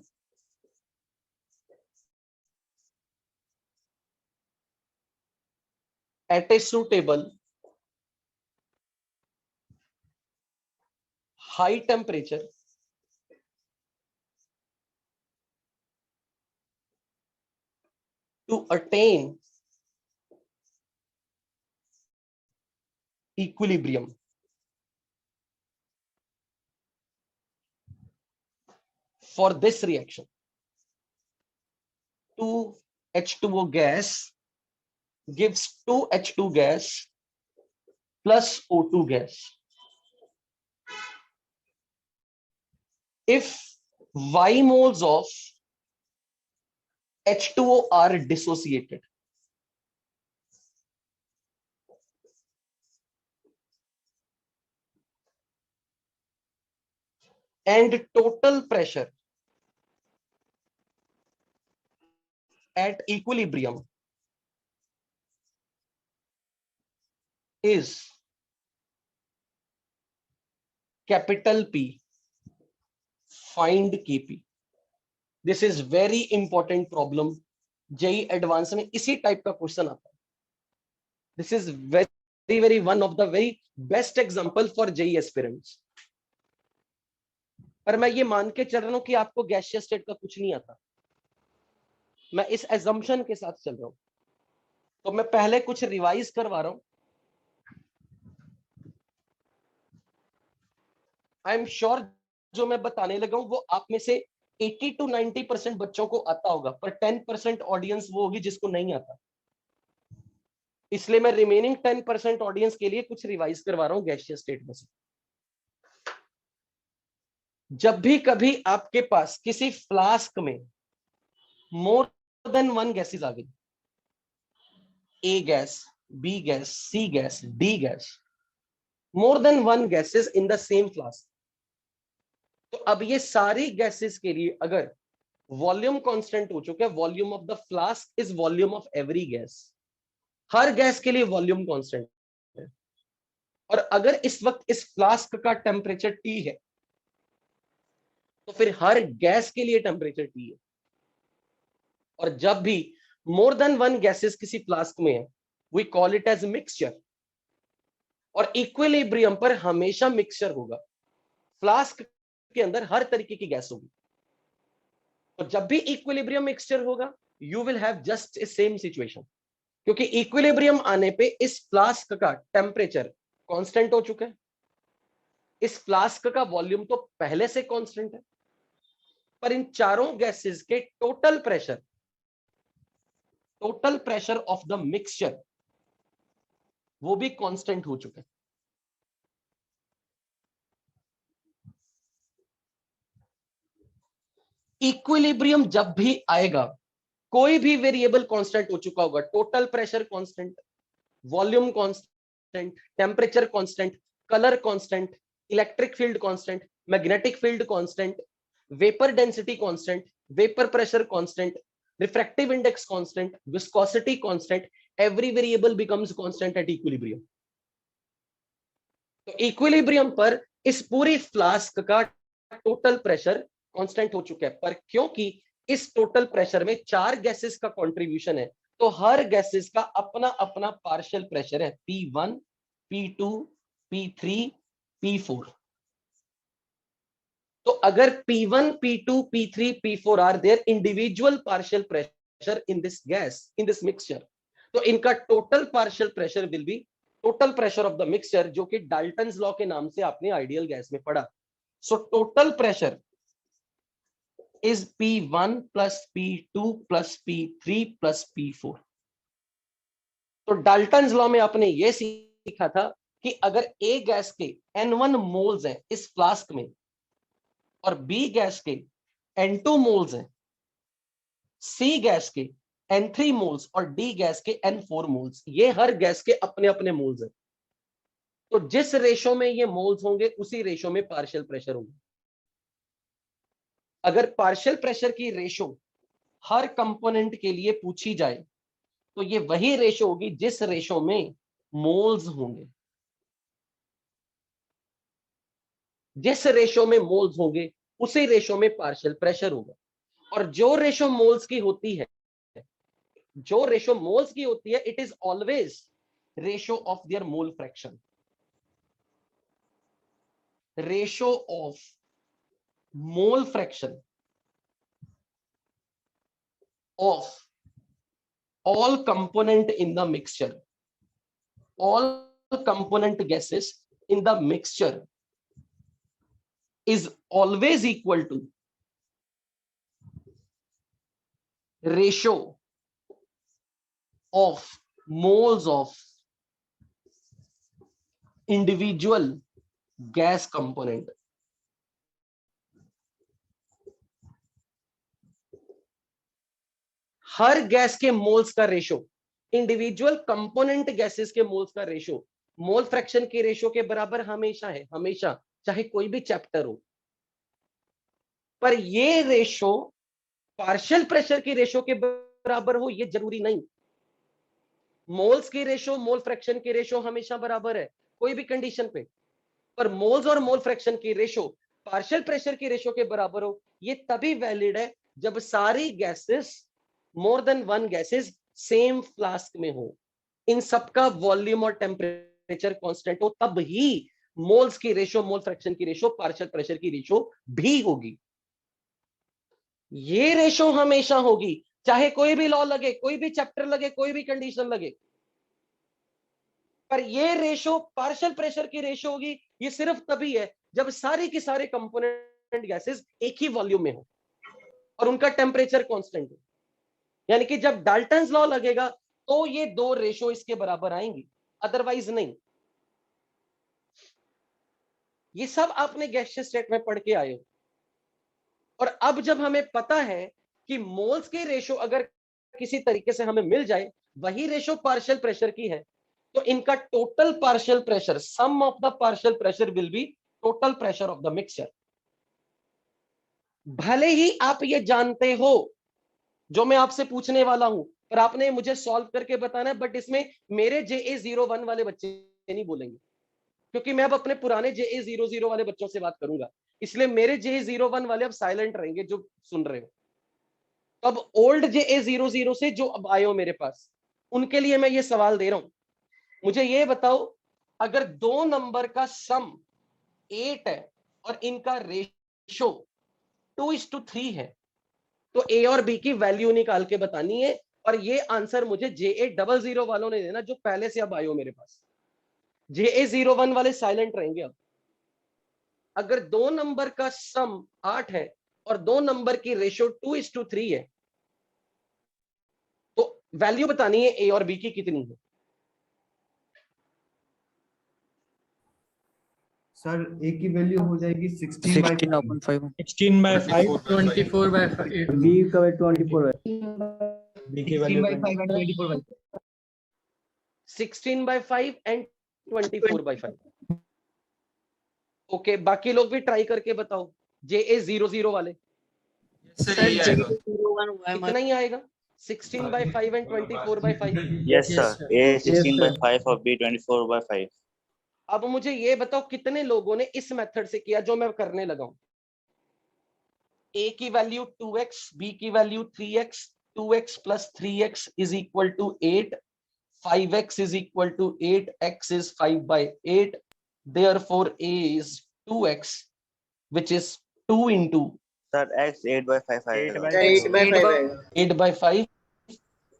at a suitable high temperature to attain equilibrium. For this reaction, 2H2O gas gives 2H2 gas plus O2 gas. If Y moles of H2O are dissociated, and total pressure at equilibrium is capital P, find Kp. This is very important problem. JEE advance में इसी type का question आता है। This is very one of the very best example for JEE aspirants. पर मैं ये मान के चल रहा हूं कि आपको गैसियस स्टेट का कुछ नहीं आता। मैं इस एजम्पशन के साथ चल रहा हूं, तो मैं पहले कुछ रिवाइज करवा रहा हूं। आई एम श्योर जो मैं बताने लगा हूं वो आप में से 80 to 90% बच्चों को आता होगा, पर 10% ऑडियंस वो होगी जिसको नहीं आता। इसलिए मैं रिमेनिंग 10% ऑडियंस के लिए कुछ रिवाइज करवा रहा हूं गैसियस स्टेट में से। जब भी कभी आपके पास किसी फ्लास्क में मोर देन 1 गैसेज आ गई, A gas, B gas, C gas, D gas, more than one gases in the same flask. तो अब ये सारी गैसेस के लिए अगर वॉल्यूम कांस्टेंट हो चुका है, volume of the flask is volume of every gas, her gas के लिए वॉल्यूम कांस्टेंट है। और अगर इस वक्त इस फ्लास्क का टेम्परेचर T है तो फिर हर गैस के लिए टेम्परेचर T है। और जब भी मोर देन वन गैसेस किसी फ्लास्क में है, we call it as mixture. और इक्विलिब्रियम पर हमेशा मिक्सचर होगा, फ्लास्क के अंदर हर तरीके की गैस होगी। तो जब भी इक्विलिब्रियम मिक्सचर होगा, you will have just a same situation, क्योंकि इक्विलिब्रियम आने पे इस फ्लास्क का टेम्परेचर कांस्टेंट हो चुका है, इस फ्लास्क का वॉल्यूम तो पहले से कांस्टेंट है, पर इन चारों गैसेस के total pressure of the mixture वो भी कांस्टेंट हो चुका है। इक्विलिब्रियम जब भी आएगा, कोई भी वेरिएबल कांस्टेंट हो चुका होगा, total pressure constant, volume constant, temperature constant, colour constant, electric field constant, magnetic field constant, vapour density constant, vapour pressure constant, refractive index constant, viscosity constant, every variable becomes constant eight equilibrium. तो equilibrium पर इस पूरी flask का total pressure constant हो चुका है, पर क्योंकि इस टोटल प्रेशर में चार गैसेस का कंट्रीब्यूशन है, तो हर गैसेस का अपना अपना पार्शियल प्रेशर है, P1, P2, P3, P4। तो अगर P1, P2, P3, P4 are their individual partial pressure in this gas, in this mixture, तो इनका total partial pressure will be total pressure of the mixture, जो कि Dalton's law के नाम से आपने आइडियल गैस में पढ़ा। So total pressure is P1 plus P2 plus P3 plus P4। तो डाल्टन्स लॉ में आपने ये सीखा था कि अगर A गैस के N1 मोल्स हैं इस फ्लास्क में और B गैस के N2 मोल्स हैं, C गैस के N3 मोल्स और D गैस के N4 मोल्स, ये हर गैस के अपने अपने मोल्स हैं। तो जिस रेशो में ये मोल्स होंगे उसी रेशो में पार्शियल प्रेशर होंगे। अगर पार्शियल प्रेशर की रेशो हर कंपोनेंट के लिए पूछी जाए तो ये वही रेशो होगी जिस रेशो में मोल्स होंगे। जिस रेशो में मोल्स होंगे उसी रेशो में पार्शियल प्रेशर होगा। और जो रेशो मोल्स की होती है, it is always ratio of their mole fraction. Ratio of mole fraction of all component in the mixture, all component gases in the mixture is always equal to ratio of moles of individual gas component। Her gas के moles का ratio, individual component gases के moles का ratio mole fraction के ratio के बराबर हमेशा है, हमेशा, चाहे कोई भी चैप्टर हो। पर ये रेशो पार्शियल प्रेशर की रेशो के बराबर हो ये जरूरी नहीं। मोल्स की रेशो मोल फ्रैक्शन की रेशो हमेशा बराबर है कोई भी कंडीशन पे, पर मोल्स और मोल फ्रैक्शन की रेशो पार्शियल प्रेशर की रेशो के बराबर हो ये तभी वैलिड है जब सारी गैसेस, मोर than one gases same flask में हो, इन सबका वॉल्यूम और टेम्परेचर कांस्टेंट हो, तब ही मोल्स की रेशो, मोल फ्रैक्शन की रेशो, पार्शियल प्रेशर की रेशो भी होगी। ये रेशो हमेशा होगी चाहे कोई भी लॉ लगे, कोई भी चैप्टर लगे, कोई भी कंडीशन लगे। पर ये रेशो पार्शियल प्रेशर की रेशो होगी ये सिर्फ तभी है जब सारी की सारे कंपोनेंट गैसेस एक ही वॉल्यूम में हो और उनका टेम्परेचर कांस्टेंट हो। यानी कि जब डाल्टन्स लॉ लगेगा तो ये दो रेशो इसके बराबर आएंगी, अदरवाइज नहीं। ये सब आपने गैसियस स्टेट में पढ़ के आए हो। और अब जब हमें पता है कि मोल्स की रेशो अगर किसी तरीके से हमें मिल जाए, वही रेशो पार्शियल प्रेशर की है, तो इनका total partial pressure, sum of the partial pressure will be total pressure of the mixture. भले ही आप ये जानते हो जो मैं आपसे पूछने वाला हूं, पर आपने मुझे सॉल्व करके बताना है, बट इसमें मेरे JA01 वाले बच्चे नहीं बोलेंगे, क्योंकि मैं अब अपने पुराने JA00 वाले बच्चों से बात करूंगा, इसलिए मेरे JA01 वाले अब साइलेंट रहेंगे जो सुन रहे हो। अब ओल्ड JA00 से जो अब आए हो मेरे पास, उनके लिए मैं ये सवाल दे रहा हूं, मुझे ये बताओ, अगर दो नंबर का सम 8 है और इनका रेशो 2:3 है, तो A और B की वैल्यू निकाल के बतानी है, और ये आंसर मुझे JA00 वालों ने देना जो पहले से अब आए हो मेरे पास। JA01 वाले साइलेंट रहेंगे अब। अगर दो नंबर का सम 8 है और दो नंबर की रेशो 2:3 है, तो वैल्यू बतानी है A और B की कितनी है। सर A की वैल्यू हो जाएगी 16 by 16/5 16 by 5 24/5 B का 24 B की value 16 by 5 and 24 by 5. 16/5 and 24/5। Okay, बाकी लोग भी ट्राई करके बताओ, JA00 वाले। सर यही आएगा। कितना ही आएगा? 16/5 and 24/5। Yes sir. A 16/5 और B 24/5. अब मुझे ये बताओ कितने लोगों ने इस मेथड से किया जो मैं करने लगा हूं। A की वैल्यू 2x, B की value 3x, 2x plus 3x is equal to 8, 5x is equal to 8, x is 5/8, therefore A is 2x, which is 2 into Sir X 8/5 आएगा। 8/5,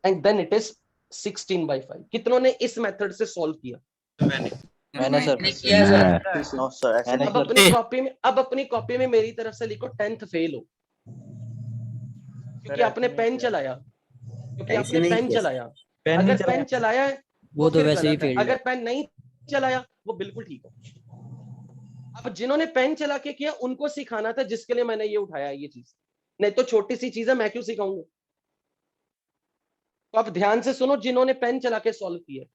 and then it is 16/5। कितनों ने इस method से solve किया? मैंने sir. No sir. अब अपनी copy में मेरी तरफ से लिखो 10th फेल हो, क्योंकि आपने पेन चलाया, अगर पेन चलाया है वो तो वैसे ही फेल है, अगर पेन नहीं चलाया वो बिल्कुल ठीक है। अब जिन्होंने पेन चला के किया उनको सिखाना था, जिसके लिए मैंने ये उठाया ये चीज, नहीं तो छोटी सी चीज है, मैं क्यों सिखाऊंगा। तो आप ध्यान से सुनो, जिन्होंने पेन चला के सॉल्व किया।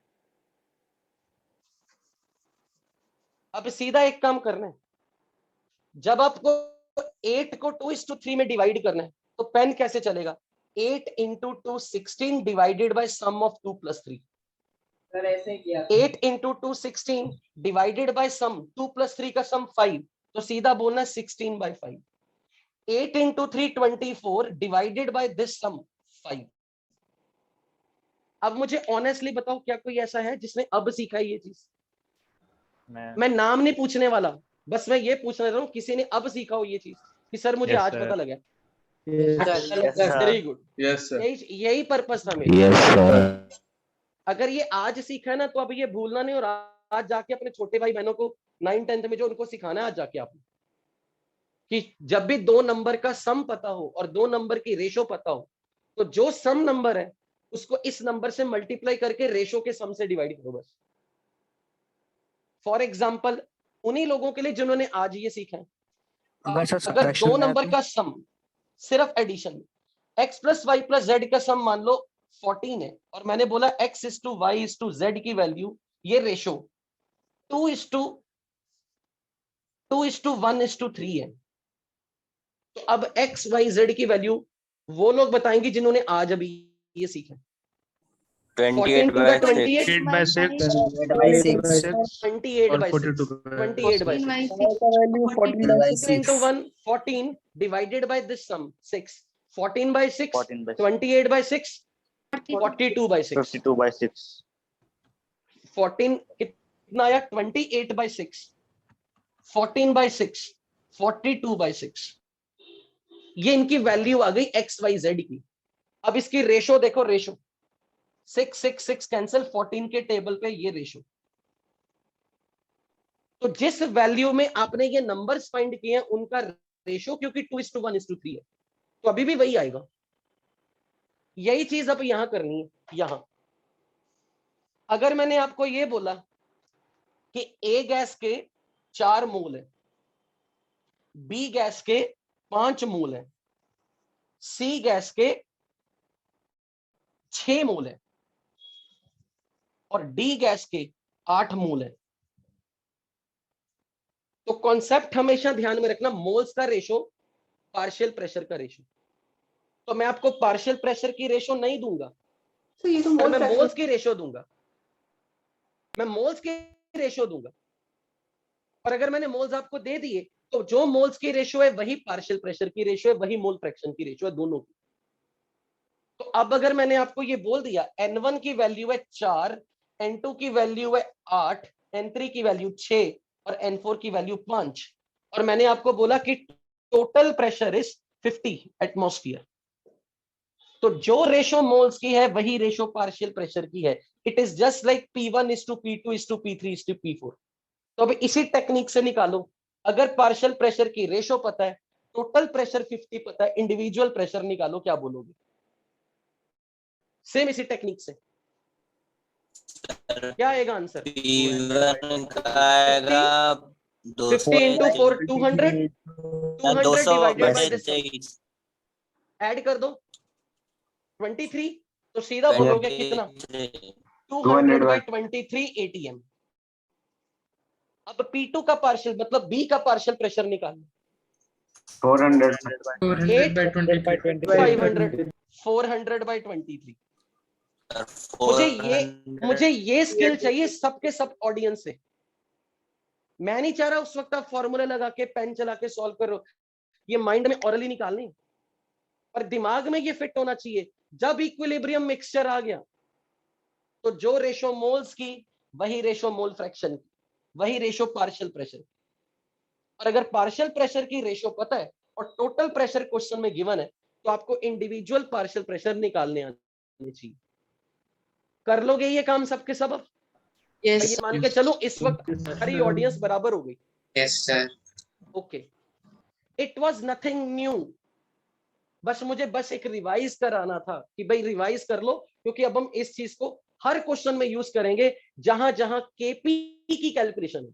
अब सीधा एक काम करना है, जब आपको 8 को 2:3 में डिवाइड करना है, तो पेन कैसे चलेगा? 8 into 2 16 divided by sum of 2 plus 3। 8 into 2 16 divided by sum 2 plus 3 का सम 5, तो सीधा बोलना 16/5। 8 into 3 24 divided by this sum 5। अब मुझे ऑनेस्टली बताओ, क्या कोई ऐसा है जिसने अब सीखा है ये चीज? मैं नाम नहीं पूछने वाला, बस मैं ये पूछना चाह रहा हूँ, किसी ने अब सीखा हो ये चीज कि सर मुझे आज पता लगा। वेरी गुड, यही पर्पस था मेरा। अगर ये आज सीखा है ना, तो अब ये भूलना नहीं, और आज जाके अपने छोटे भाई बहनों को 9th 10th में जो उनको सिखाना है आज जाके आपने, कि जब भी दो नंबर का सम पता हो और दो नंबर की रेशो पता हो, तो जो सम नंबर है उसको इस नंबर से मल्टीप्लाई करके रेशो के सम से डिवाइड करो बस। फॉर एग्जाम्पल उन्हीं लोगों के लिए जिन्होंने आज ये सीखा है, अगर दो नंबर का सम सिर्फ एडिशन, x + y + z का सम मान लो 14 है, और मैंने बोला x is to y is to z की वैल्यू, ये रेशो 2:1:3 है, तो अब x y z की वैल्यू वो लोग बताएंगे जिन्होंने आज अभी ये सीखा। 28/6 14 divided by this sum 6, 14/6 28/6 42/6 14 कितना आया? 28/6 14/6 42/6। ये इनकी वैल्यू आ गई x y z की। अब इसकी रेशो देखो, रेशो 6 6 6 कैंसिल, 14 के टेबल पे ये रेशो। तो जिस वैल्यू में आपने ये नंबर्स फाइंड किए हैं उनका रेशो, क्योंकि 2:1:3 है, तो अभी भी वही आएगा। यही चीज अब यहां करनी है। यहां अगर मैंने आपको ये बोला कि ए गैस के 4 मोल है, बी गैस के 5 मोल है, सी गैस के 6 मोल है, और डी गैस के 8 मोल है। तो कॉन्सेप्ट हमेशा ध्यान में रखना, मोल्स का रेशो पार्शियल प्रेशर का रेशो। तो मैं आपको पार्शियल प्रेशर की रेशो नहीं दूंगा, तो ये तो पर मोल मैं फ्रैक्शन मोल्स की रेशो दूंगा, मैं मोल्स की रेशो दूंगा। और अगर मैंने मोल्स आपको दे दिए तो जो मोल्स की रेशो है वही पार्शियल प्रेशर की रेशो है, वही मोल फ्रैक्शन की रेशो है, दोनों की। तो अब अगर मैंने आपको ये बोल दिया N1 की वैल्यू है 4, N2 की वैल्यू है 8, N3 की वैल्यू 6 और N4 की वैल्यू 5, और मैंने आपको बोला कि टोटल प्रेशर इज 50 एटमॉस्फेयर, तो जो रेशो मोल्स की है वही रेशो पार्शियल प्रेशर की है। It is just like P1:P2:P3:P4। तो अब इसी टेक्निक से निकालो, अगर पार्शियल प्रेशर की रेशो पता है, टोटल प्रेशर 50 पता है, इंडिविजुअल प्रेशर निकालो, क्या बोलोगे? सेम इसी टेक्निक से क्या आएगा आंसर? P1 का आएगा 50 into 4 200 200 divided by this 223 add कर दो 23, तो सीधा बोलोगे कितना? 200 by 23 ATM। अब P2 का पार्शियल मतलब B का पार्शियल प्रेशर निकालना, 400 400 by 23। मुझे ये स्किल चाहिए सबके सब ऑडियंस से। मैं नहीं चाह रहा उस वक्त आप फॉर्मूला लगा के पेन चला के सॉल्व करो, ये माइंड में ऑरली निकालनी, पर दिमाग में ये फिट होना चाहिए। जब इक्विलिब्रियम मिक्सचर आ गया तो जो रेशो मोल्स की वही रेशो मोल फ्रैक्शन की, वही रेशो पार्शियल प्रेशर। और अगर पार्शियल प्रेशर की रेशो पता है और टोटल प्रेशर क्वेश्चन में गिवन है, तो आपको इंडिविजुअल पार्शियल प्रेशर निकालने आने चाहिए। कर लोगे ये काम सबके सब? अब ये मान के चलो इस वक्त हमारी ऑडियंस बराबर हो गई। Yes sir. Okay, it was nothing new, बस मुझे एक रिवाइज कराना था कि भाई रिवाइज कर लो, क्योंकि अब हम इस चीज को हर क्वेश्चन में यूज करेंगे। जहां जहां केपी की कैलकुलेशन है,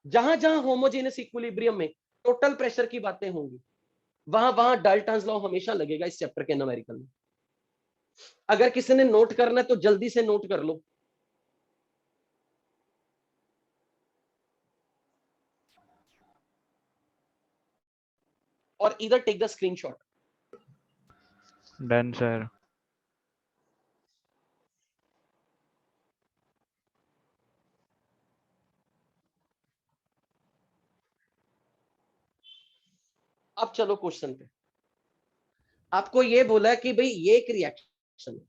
जहां जहां होमोजेनियस इक्विलिब्रियम में टोटल प्रेशर की बातें होंगी, वहां वहां डाल्टन्स लॉ हमेशा लगेगा इस चैप्टर के न्यूमेरिकल में। अगर किसी ने नोट करना है तो जल्दी से नोट कर लो। और इधर take the screenshot. Done, sir. अब चलो क्वेश्चन पे। आपको ये बोला कि भाई ये एक रिएक्शन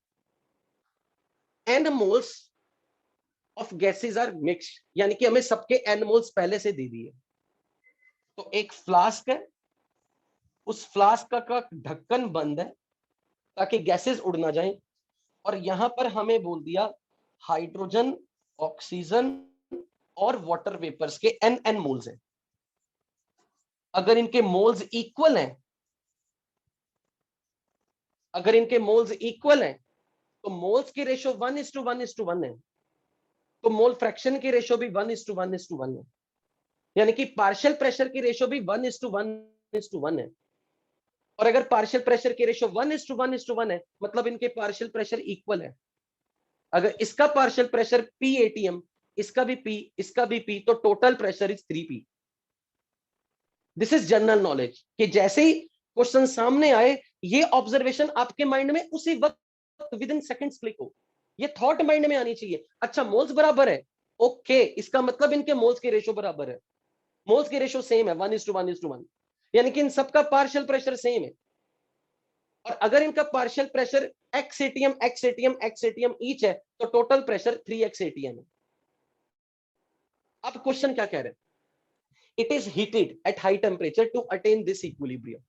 है, n moles of gases are mixed, यानी कि हमें सबके n मोल्स पहले से दे दिए। तो एक फ्लास्क है, उस फ्लास्क का ढक्कन बंद है ताकि गैसेस उड़ ना जाएं, और यहां पर हमें बोल दिया हाइड्रोजन, ऑक्सीजन और वाटर वेपर्स के n मोल्स हैं। अगर इनके मोल्स इक्वल हैं, अगर इनके मोल्स इक्वल हैं तो मोल्स की रेशो 1:1:1 है, तो मोल फ्रैक्शन की रेशो भी 1:1:1 है, यानी कि पार्शियल प्रेशर की रेशो भी 1:1:1 है। और अगर पार्शियल प्रेशर की रेशो 1:1:1 है, मतलब इनके पार्शियल प्रेशर इक्वल है। अगर इसका पार्शियल प्रेशर P ATM, इसका भी P, इसका भी P, तो total pressure is 3P। This is general knowledge कि जैसे ही क्वेश्चन सामने आए, ये ऑब्जर्वेशन आपके माइंड में उसी वक्त विद इन सेकंड्स क्लिक हो, ये थॉट माइंड में आनी चाहिए। अच्छा, मोल्स बराबर है, ओके, इसका मतलब इनके मोल्स की रेशो बराबर है, मोल्स की रेशो सेम है 1:1:1, यानी कि इन सबका पार्शियल प्रेशर सेम है। और अगर इनका partial pressure x ATM each है, तो टोटल प्रेशर 3x ATM है। अब क्वेश्चन क्या कह रहे हैं? It is heated at high temperature to attain this equilibrium.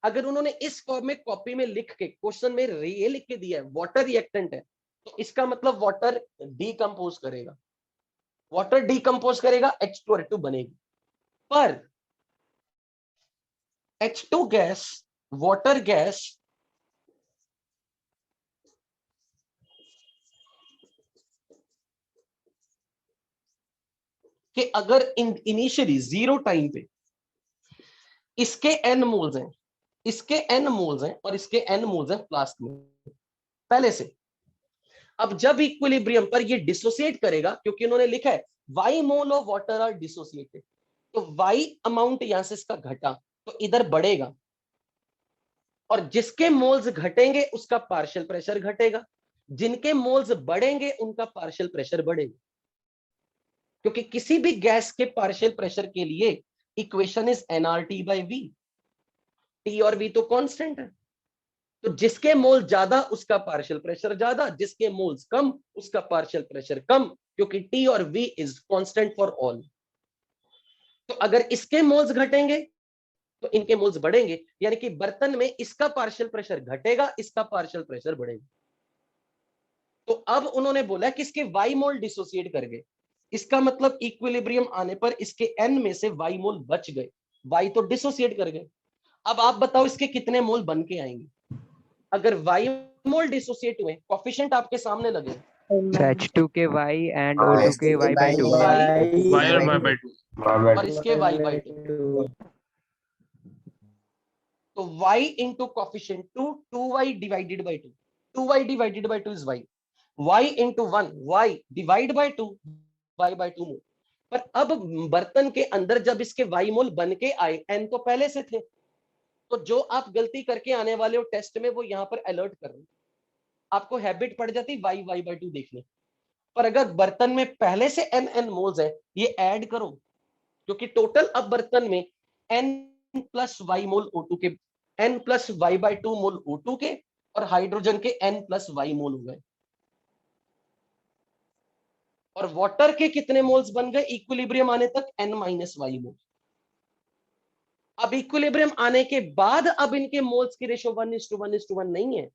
अगर उन्होंने इस फॉर्म में कॉपी में लिख के क्वेश्चन में ये लिख के दिया है वाटर रिएक्टेंट है, तो इसका मतलब वाटर डीकंपोज करेगा, वाटर डीकंपोज करेगा, H2O बनेगी। पर H2 गैस, वाटर गैस कि अगर इनिशियली जीरो टाइम पे इसके n मोल्स हैं, इसके n मोल्स हैं और इसके n मोल्स हैं फ्लास्क में पहले से, अब जब इक्विलिब्रियम पर ये डिसोसिएट करेगा, क्योंकि उन्होंने लिखा है y mole of water are dissociated, तो y अमाउंट यहां से इसका घटा तो इधर बढ़ेगा, और जिसके मोल्स घटेंगे उसका पार्शियल प्रेशर घटेगा, जिनके मोल्स बढ़ेंगे उनका पार्शियल प्रेशर बढ़ेगा, क्योंकि किसी भी गैस के पार्शियल प्रेशर के लिए equation is nRT by V, T और V तो कांस्टेंट है, तो जिसके मोल ज्यादा उसका पार्शियल प्रेशर ज्यादा, जिसके मोल्स कम उसका पार्शियल प्रेशर कम, क्योंकि T और V is constant for all. तो अगर इसके मोल्स घटेंगे तो इनके मोल्स बढ़ेंगे, यानी कि बर्तन में इसका पार्शियल प्रेशर घटेगा, इसका पार्शियल प्रेशर बढ़ेगा। तो अब उन्होंने बोला कि इसके y मोल डिसोसिएट कर गए, इसका मतलब इक्विलिब्रियम आने पर इसके n में से y मोल बच गए, y तो डिसोसिएट कर गए। अब आप बताओ इसके कितने मोल बन के आएंगे? अगर y मोल डिसोसिएट हुए, कोफिशिएंट आपके सामने लगे, H2 के y and O2 के y by 2. Y और Y by 2. और इसके y by 2, तो y into coefficient 2, 2y divided by 2, 2y divided by 2 is y into 1, y divide by 2, y by 2 मोल। पर अब बर्तन के अंदर जब इसके y मोल बन के आए, n तो पहले से थे, तो जो आप गलती करके आने वाले हो टेस्ट में वो यहां पर अलर्ट कर रहे हैं, आपको हैबिट पड़ जाती y by 2 देखने। पर अगर बर्तन में पहले से n मोल्स है, ये ऐड करो, क्योंकि टोटल अब बर्तन में n प्लस y मोल O2 के, n plus y by 2 mole O2 के, और हाइड्रोजन के n प्लस y मोल हो गए। और वाटर के कितने मोल्स बन गए इक्विलिब्रियम आने तक? n माइनस y मोल। अब इक्विलिब्रियम आने के बाद अब इनके मोल्स की रेशियो 1:1:1 नहीं है,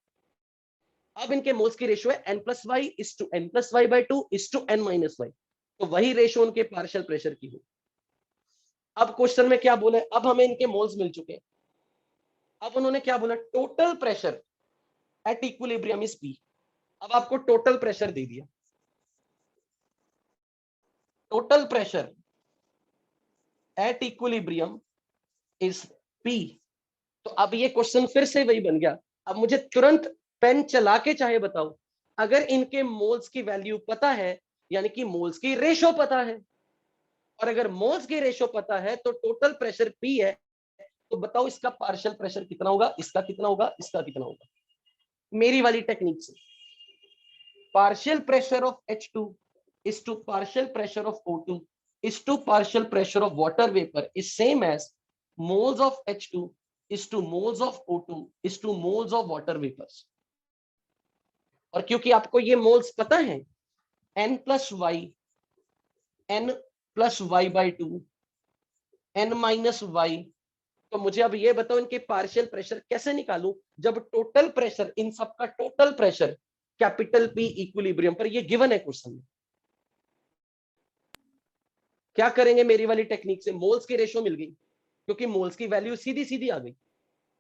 अब इनके मोल्स की रेशियो है n plus y is to n plus y by 2 is to n minus y, तो वही रेशियो उनके पार्शियल प्रेशर की हो। अब क्वेश्चन में क्या बोले, अब हमें इनके मोल्स मिल चुके हैं, अब उन्होंने क्या बोला, total pressure at equilibrium is P। अब आपको टोटल प्रेशर दे दिया, total pressure at equilibrium is P। तो अब ये क्वेश्चन फिर से वही बन गया। अब मुझे तुरंत पेन चला के चाहे बताओ, अगर इनके मोल्स की वैल्यू पता है, यानी कि मोल्स की रेशो पता है, और अगर मोल्स की रेशो पता है तो टोटल प्रेशर P है, तो बताओ इसका पार्शियल प्रेशर कितना होगा, इसका कितना होगा, इसका कितना होगा? मेरी वाली टेक्निक से partial pressure of H2 is to partial pressure of O2 is to partial pressure of water vapor is same as moles of H2 is to moles of O2 is to moles of water vapors। और क्योंकि आपको ये moles पता है, n plus y, n plus y by 2, n minus y, तो मुझे अब ये बताओ इनके पार्शियल प्रेशर कैसे निकालूं, जब टोटल प्रेशर, इन सबका total pressure capital P equilibrium पर ये गिवन है क्वेश्चन में। क्या करेंगे मेरी वाली टेक्निक से, मोल्स की रेशो मिल गई, क्योंकि मोल्स की वैल्यू सीधी सीधी आ गई,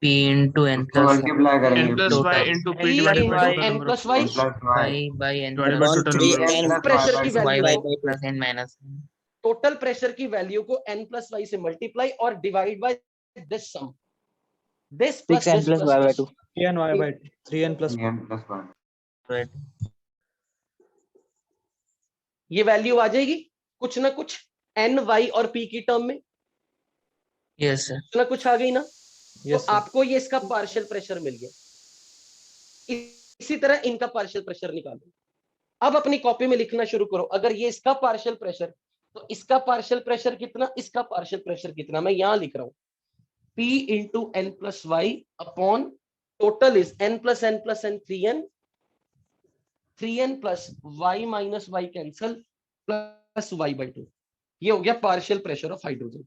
P into n plus n plus y into P divided by total n number plus of y y by n divided by plus total number of moles. Pressure की y value by को, plus n minus total pressure की value को n plus y से multiply और divide by this sum, this plus this plus 3n y by 3n plus by ये वैल्यू आ जाएगी कुछ ना कुछ n y और p की टर्म में, yes sir कुछ ना कुछ आ गई ना। yes, तो आपको ये इसका पार्शियल प्रेशर मिल गया, इसी तरह इनका पार्शियल प्रेशर निकालो। अब अपनी कॉपी में लिखना शुरू करो, अगर ये इसका पार्शियल प्रेशर, तो इसका पार्शियल प्रेशर कितना, इसका पार्शियल प्रेशर कितना, मैं यहां लिख रहा हूं P into n plus y upon total is n plus n plus n 3n plus y minus y cancel plus y by 2। ये हो गया partial pressure of hydrogen.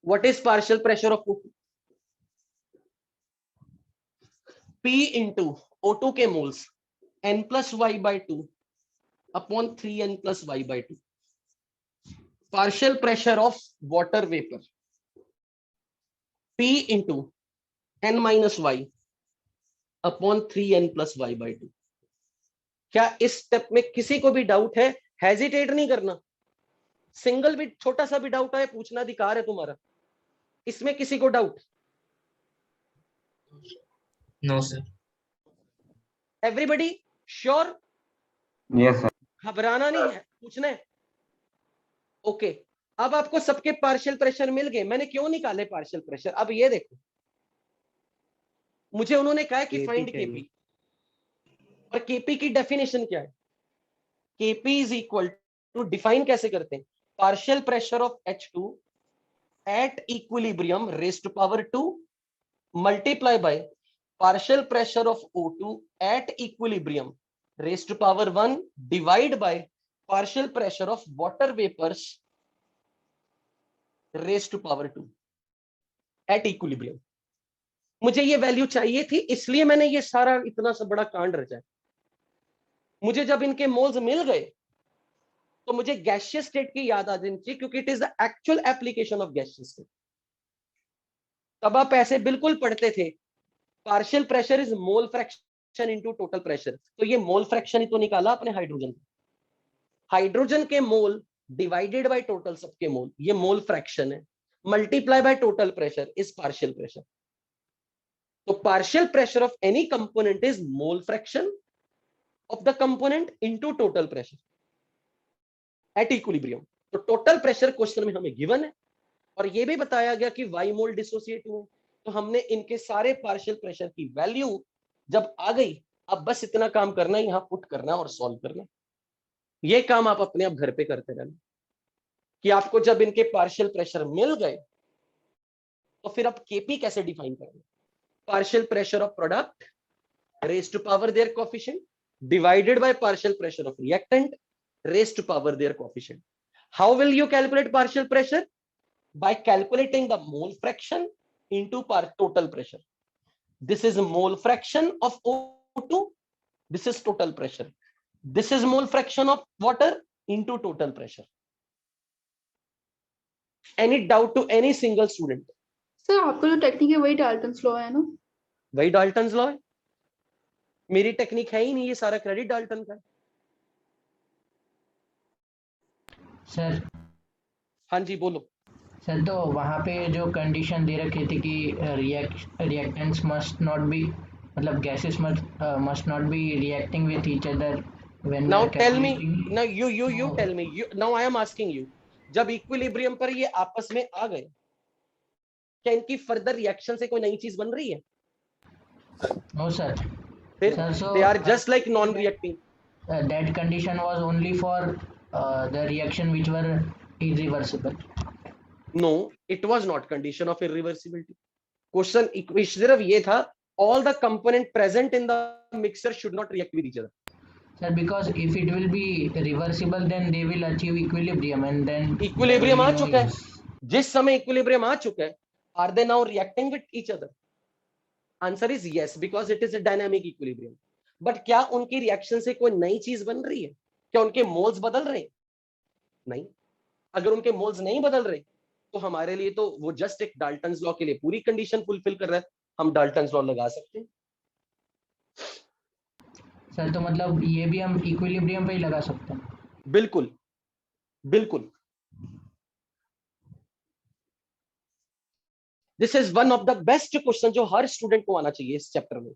What is partial pressure of O2? P into O2 के moles n plus y by 2 upon 3n plus y by 2। Partial pressure of water vapour P into n minus y upon 3n plus y by 2। क्या इस step में किसी को भी doubt है? Hesitate नहीं करना, सिंगल भी छोटा सा भी डाउट आए पूछना अधिकार है तुम्हारा। इसमें किसी को doubt? no sir everybody sure? Yes sir. घबराना नहीं है, पूछना है। ओके, अब आपको सबके पार्शियल प्रेशर मिल गए। मैंने क्यों निकाले पार्शियल प्रेशर? अब ये देखो, मुझे उन्होंने कहा कि फाइंड केपी, और केपी की डेफिनेशन क्या है? KP is equal to, define कैसे करते हैं? Partial pressure of H2 at equilibrium raised to power 2 multiply by partial pressure of O2 at equilibrium raised to power 1 divide by partial pressure of water vapors raised to power 2 at equilibrium. मुझे ये value चाहिए थी, इसलिए मैंने ये सारा इतना सा बड़ा कांड रचा। मुझे जब इनके मोल्स मिल गए तो मुझे गैसियस स्टेट की याद आ जानी चाहिए, क्योंकि it is the actual application of gaseous state. तब आप ऐसे बिल्कुल पढ़ते थे, partial pressure is mole fraction into total pressure. तो ये मोल फ्रैक्शन ही तो निकाला अपने हाइड्रोजन। हाइड्रोजन के मोल डिवाइडेड बाय टोटल सबके मोल, ये मोल फ्रैक्शन है, multiply by total pressure is partial pressure. तो partial pressure of any component is mole fraction of the component into total pressure at equilibrium. तो total pressure question में हमें given है, और ये भी बताया गया कि वाई मोल डिसोसिएट हुए। तो हमने इनके सारे पार्शियल प्रेशर की वैल्यू जब आ गई, अब बस इतना काम करना है, यहां पुट करना और सॉल्व करना। ये काम आप अपने आप घर पे करते रहना, कि आपको जब इनके पार्शियल प्रेशर मिल गए तो फिर आप केपी कैसे डिफाइन करेंगे? Partial pressure of product raised to power their coefficient divided by partial pressure of reactant raised to power their coefficient. How will you calculate partial pressure? By calculating the mole fraction into total pressure. This is mole fraction of O2. This is total pressure. This is mole fraction of water into total pressure. Any doubt to any single student? Sir आपका जो technique है वही Dalton's law है ना? वही Dalton's law है। मेरी technique है ही नहीं, ये सारा क्रेडिट डाल्टन का है। सर हाँ जी बोलो। सर, तो वहाँ पे जो कंडीशन दे रखी थी कि रिएक्टेंट्स मस्ट नॉट बी, मतलब gases must not be reacting with each other when now tell me, now you tell me, now I am asking you, जब इक्विलिब्रियम पर ये आपस में आ गए, क्या इनकी फर्दर रिएक्शन से कोई नई चीज बन रही है? No sir. फिर they are just like non reacting. That condition was only for the reaction which were irreversible. No, it was not condition of irreversibility. Question सिर्फ ये था, all the component present in the mixture should not react with each other. Sir, because if it will be reversible, then they will achieve equilibrium, and then equilibrium आ चुका है। जिस समय equilibrium आ चुका है, are they now reacting with each other? Answer is yes, because it is a dynamic equilibrium. But क्या उनकी reaction से कोई नई चीज बन रही है? क्या उनके मोल्स बदल रहे हैं? नहीं। अगर उनके मोल्स नहीं बदल रहे तो हमारे लिए तो वो जस्ट एक डाल्टन्स लॉ के लिए पूरी कंडीशन फुलफिल कर रहा है, हम डाल्टन्स लॉ लगा सकते हैं। सर तो मतलब ये भी हम इक्विलिब्रियम पे ही लगा सकते हैं? बिल्कुल बिल्कुल। This is one of the best question जो हर स्टूडेंट को आना चाहिए इस चैप्टर में।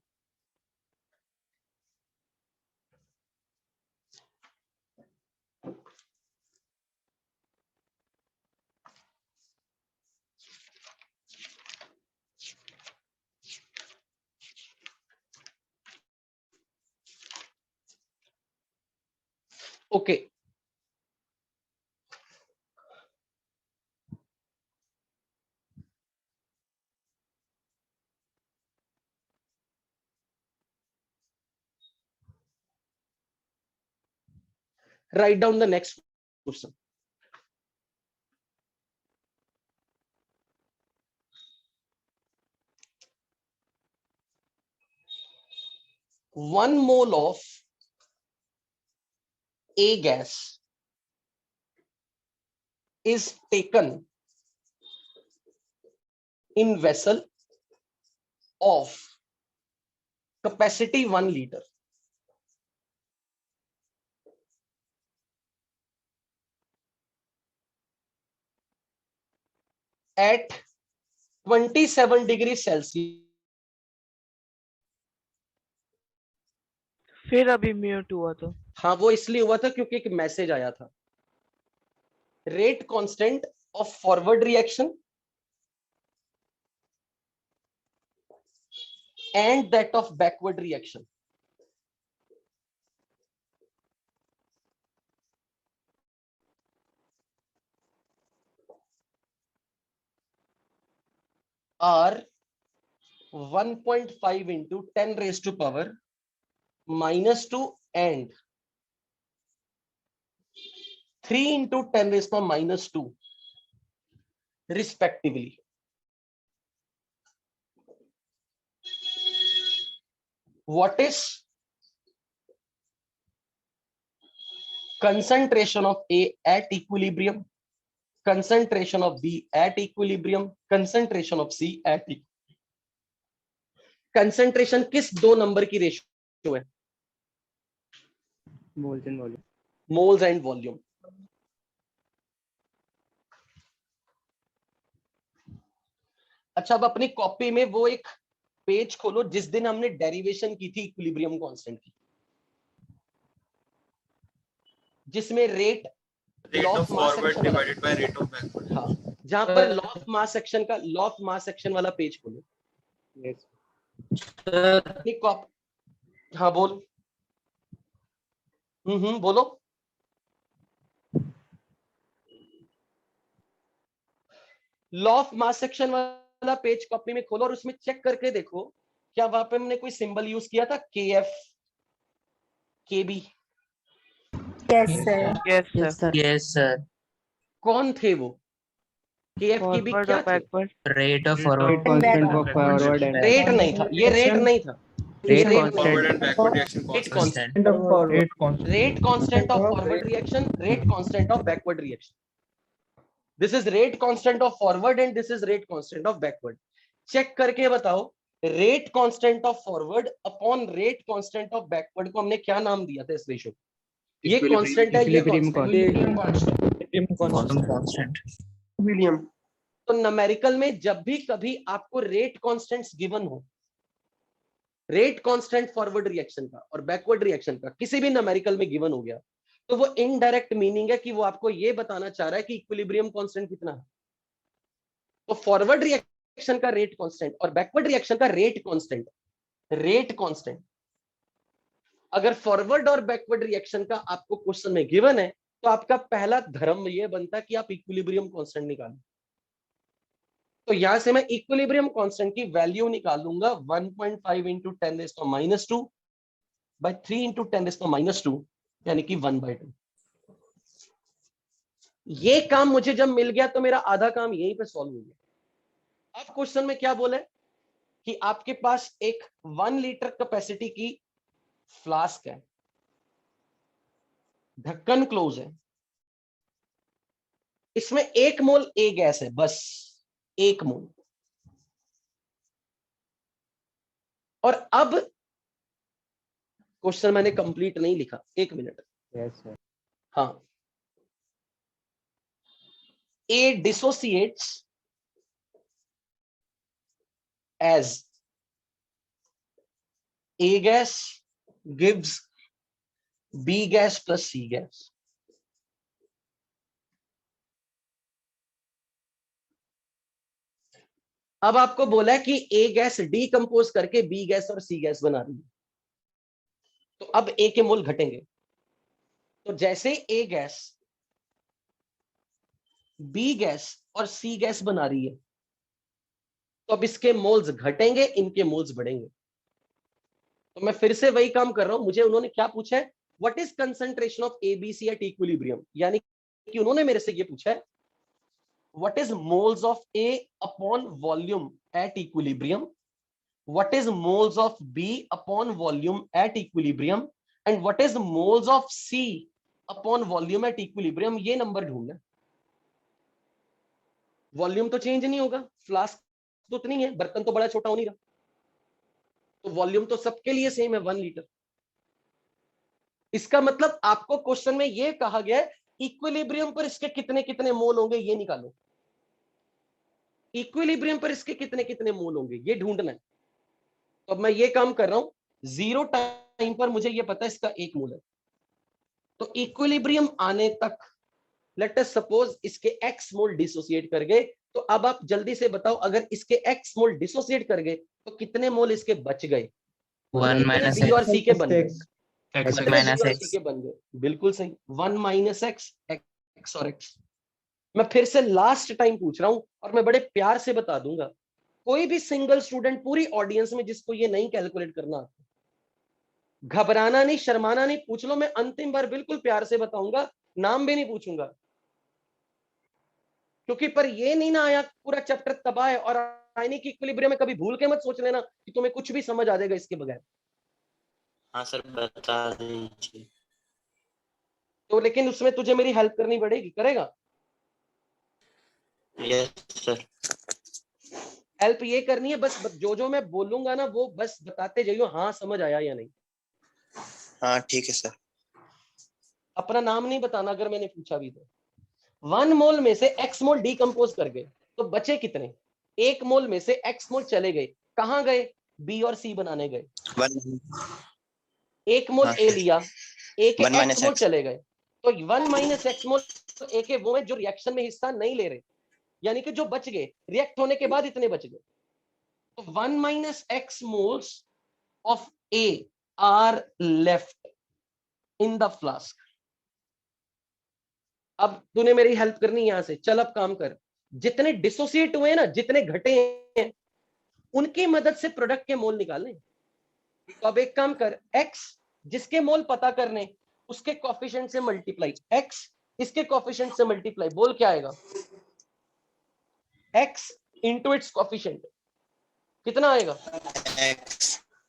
Okay. Write down the next question. One mole of A gas is taken in vessel of capacity 1 liter. At 27 degrees Celsius. फिर अभी म्यूट हुआ तो हाँ वो इसलिए हुआ था क्योंकि एक मैसेज आया था। Rate constant of forward reaction and that of backward reaction are 1.5 into 10 raised to power -2 and 3 into 10 raised to -2 respectively. What is concentration of A at equilibrium, concentration of B at equilibrium, concentration of C at concentration किस दो number की ratio है? Moles and volume. Moles and volume. अच्छा अब अपनी copy में वो एक पेज खोलो जिस दिन हमने डेरिवेशन की थी इक्विलिब्रियम कांस्टेंट की, जिसमें rate of forward divided by rate of backward. हाँ, जहां पर लॉ ऑफ मास सेक्शन का लॉ ऑफ मास सेक्शन वाला पेज खोलो। Yes. हाँ बोल। बोलो। लॉ ऑफ मास सेक्शन वाला पेज कॉपी में खोलो और उसमें चेक करके देखो क्या वहां पे हमने कोई सिंबल यूज किया था, KF, KB? Yes, sir. Yes sir Yes, sir. कौन थे वो? KF, KB फॉरवर्ड क्या और थे? Backward Rate of Rate forward. constant for forward and rate नहीं था, ये रेट नहीं था, Rate rate constant. Rate constant, rate constant of forward reaction, rate constant of backward reaction. This is rate constant of forward and this is rate constant of backward. Check करके बताओ rate constant of forward upon rate constant of backward को हमने क्या नाम दिया था इस ratio? ये कांस्टेंट है, ये equilibrium Volume constant. विलियम। तो न्यूमेरिकल में जब भी कभी आपको रेट कांस्टेंट्स गिवन हो, रेट कांस्टेंट फॉरवर्ड रिएक्शन का और बैकवर्ड रिएक्शन का किसी भी न्यूमेरिकल में गिवन हो गया, तो वो इनडायरेक्ट मीनिंग है कि वो आपको ये बताना चाह रहा है कि इक्विलिब्रियम कांस्टेंट कितना है। तो फॉरवर्ड रिएक्शन का रेट कांस्टेंट और बैकवर्ड रिएक्शन का रेट कांस्टेंट अगर फॉरवर्ड और बैकवर्ड रिएक्शन का आपको क्वेश्चन में गिवन है तो आपका पहला धर्म ये बनता है कि आप इक्विलिब्रियम कांस्टेंट निकालें। तो यहां से मैं इक्विलिब्रियम कांस्टेंट की वैल्यू निकालूंगा 1.5 into 10⁻² by 3 into 10⁻², यानी कि 1/2। ये काम मुझे जब मिल गया तो मेरा आधा काम यहीं पे सॉल्व हो गया। अब क्वेश्चन में क्या बोला है कि आपके पास एक 1 लीटर कैपेसिटी की फ्लास्क है, ढक्कन क्लोज है, इसमें 1 मोल ए गैस है, बस 1 मोल। और अब क्वेश्चन मैंने कंप्लीट नहीं लिखा, 1 मिनट। Yes, sir. हाँ, A dissociates as A gas gives B gas plus C gas. अब आपको बोला है कि A गैस डीकंपोज करके B गैस और C गैस बना रही है, तो अब A के मोल घटेंगे। तो जैसे A गैस B गैस और C गैस बना रही है तो अब इसके मोल्स घटेंगे, इनके मोल्स बढ़ेंगे। तो मैं फिर से वही काम कर रहा हूं। मुझे उन्होंने क्या पूछा है, what is concentration of ABC at equilibrium, यानी कि उन्होंने मेरे से ये पूछा है what is moles of A upon volume at equilibrium, what is moles of B upon volume at equilibrium and what is moles of C upon volume at equilibrium। ये number ढूंढना। वॉल्यूम तो चेंज नहीं होगा, flask तो उतनी है, बर्तन तो बड़ा छोटा हो नहीं रहा, तो वॉल्यूम तो सबके लिए सेम है 1 लीटर। इसका मतलब आपको क्वेश्चन में ये कहा गया है इक्विलिब्रियम पर इसके कितने कितने मोल होंगे ये निकालो, इक्विलिब्रियम पर इसके कितने कितने मोल होंगे ये ढूंढना है। तो अब मैं ये काम कर रहा हूं, 0 टाइम टाइम पर मुझे ये पता है इसका 1 मोल है, तो इक्विलिब्रियम आने तक लेट अस सपोज इसके x मोल डिसोसिएट कर गए, तो अब आप जल्दी से बताओ अगर इसके x मोल डिसोसिएट कर गए तो कितने मोल इसके बच गए? 1 minus बी और x. सी के बन गए, X कितने minus बी और सी x. के बन गए? बिल्कुल सही, 1 माइनस एक्स, एक्स और एक्स। मैं फिर से लास्ट टाइम पूछ रहा हूं और मैं बड़े प्यार से बता दूंगा, कोई भी सिंगल स्टूडेंट पूरी ऑडियंस में जिसको ये नहीं कैलकुलेट करना आता, घबराना नहीं, शर्माना नहीं, पूछ लो, मैं अंतिम बार बिल्कुल प्यार से बताऊंगा, नाम भी नहीं पूछूंगा, क्योंकि पर ये नहीं ना आया पूरा चैप्टर तबाह है। और आयनिक इक्विलिब्रियम में कभी भूल के मत सोच लेना कि तुम्हें कुछ भी समझ आ जाएगा इसके बगैर। हाँ सर बता दीजिए। तो लेकिन उसमें तुझे मेरी हेल्प करनी पड़ेगी, करेगा? Yes sir. हेल्प ये करनी है बस जो जो मैं बोलूंगा ना वो बस बताते जाइयो, हाँ समझ आया या नहीं। हाँ ठीक है सर। अपना नाम नहीं बताना अगर मैंने पूछा भी तो। 1 मोल में से x मोल डिकम्पोज कर गए तो बचे कितने? 1 मोल में से x मोल चले गए, कहां गए? b और c बनाने गए। 1 मोल a लिया, a के x मोल चले गए, तो 1 माइनस x मोल a के वो है जो रिएक्शन में हिस्सा नहीं ले रहे, यानी कि जो बच गए रिएक्ट होने के बाद इतने बच गए। तो 1 minus x moles of a are left in the flask. अब तूने मेरी हेल्प करनी यहां से, चल अब काम कर, जितने डिसोसिएट हुए ना, जितने घटे हैं, उनकी मदद से प्रोडक्ट के मोल निकालने। तो अब एक काम कर, x जिसके मोल पता करने उसके कोफिशिएंट से मल्टीप्लाई, x इसके कोफिशिएंट से मल्टीप्लाई, बोल क्या आएगा? x इंटू इट्स कोफिशिएंट कितना आएगा?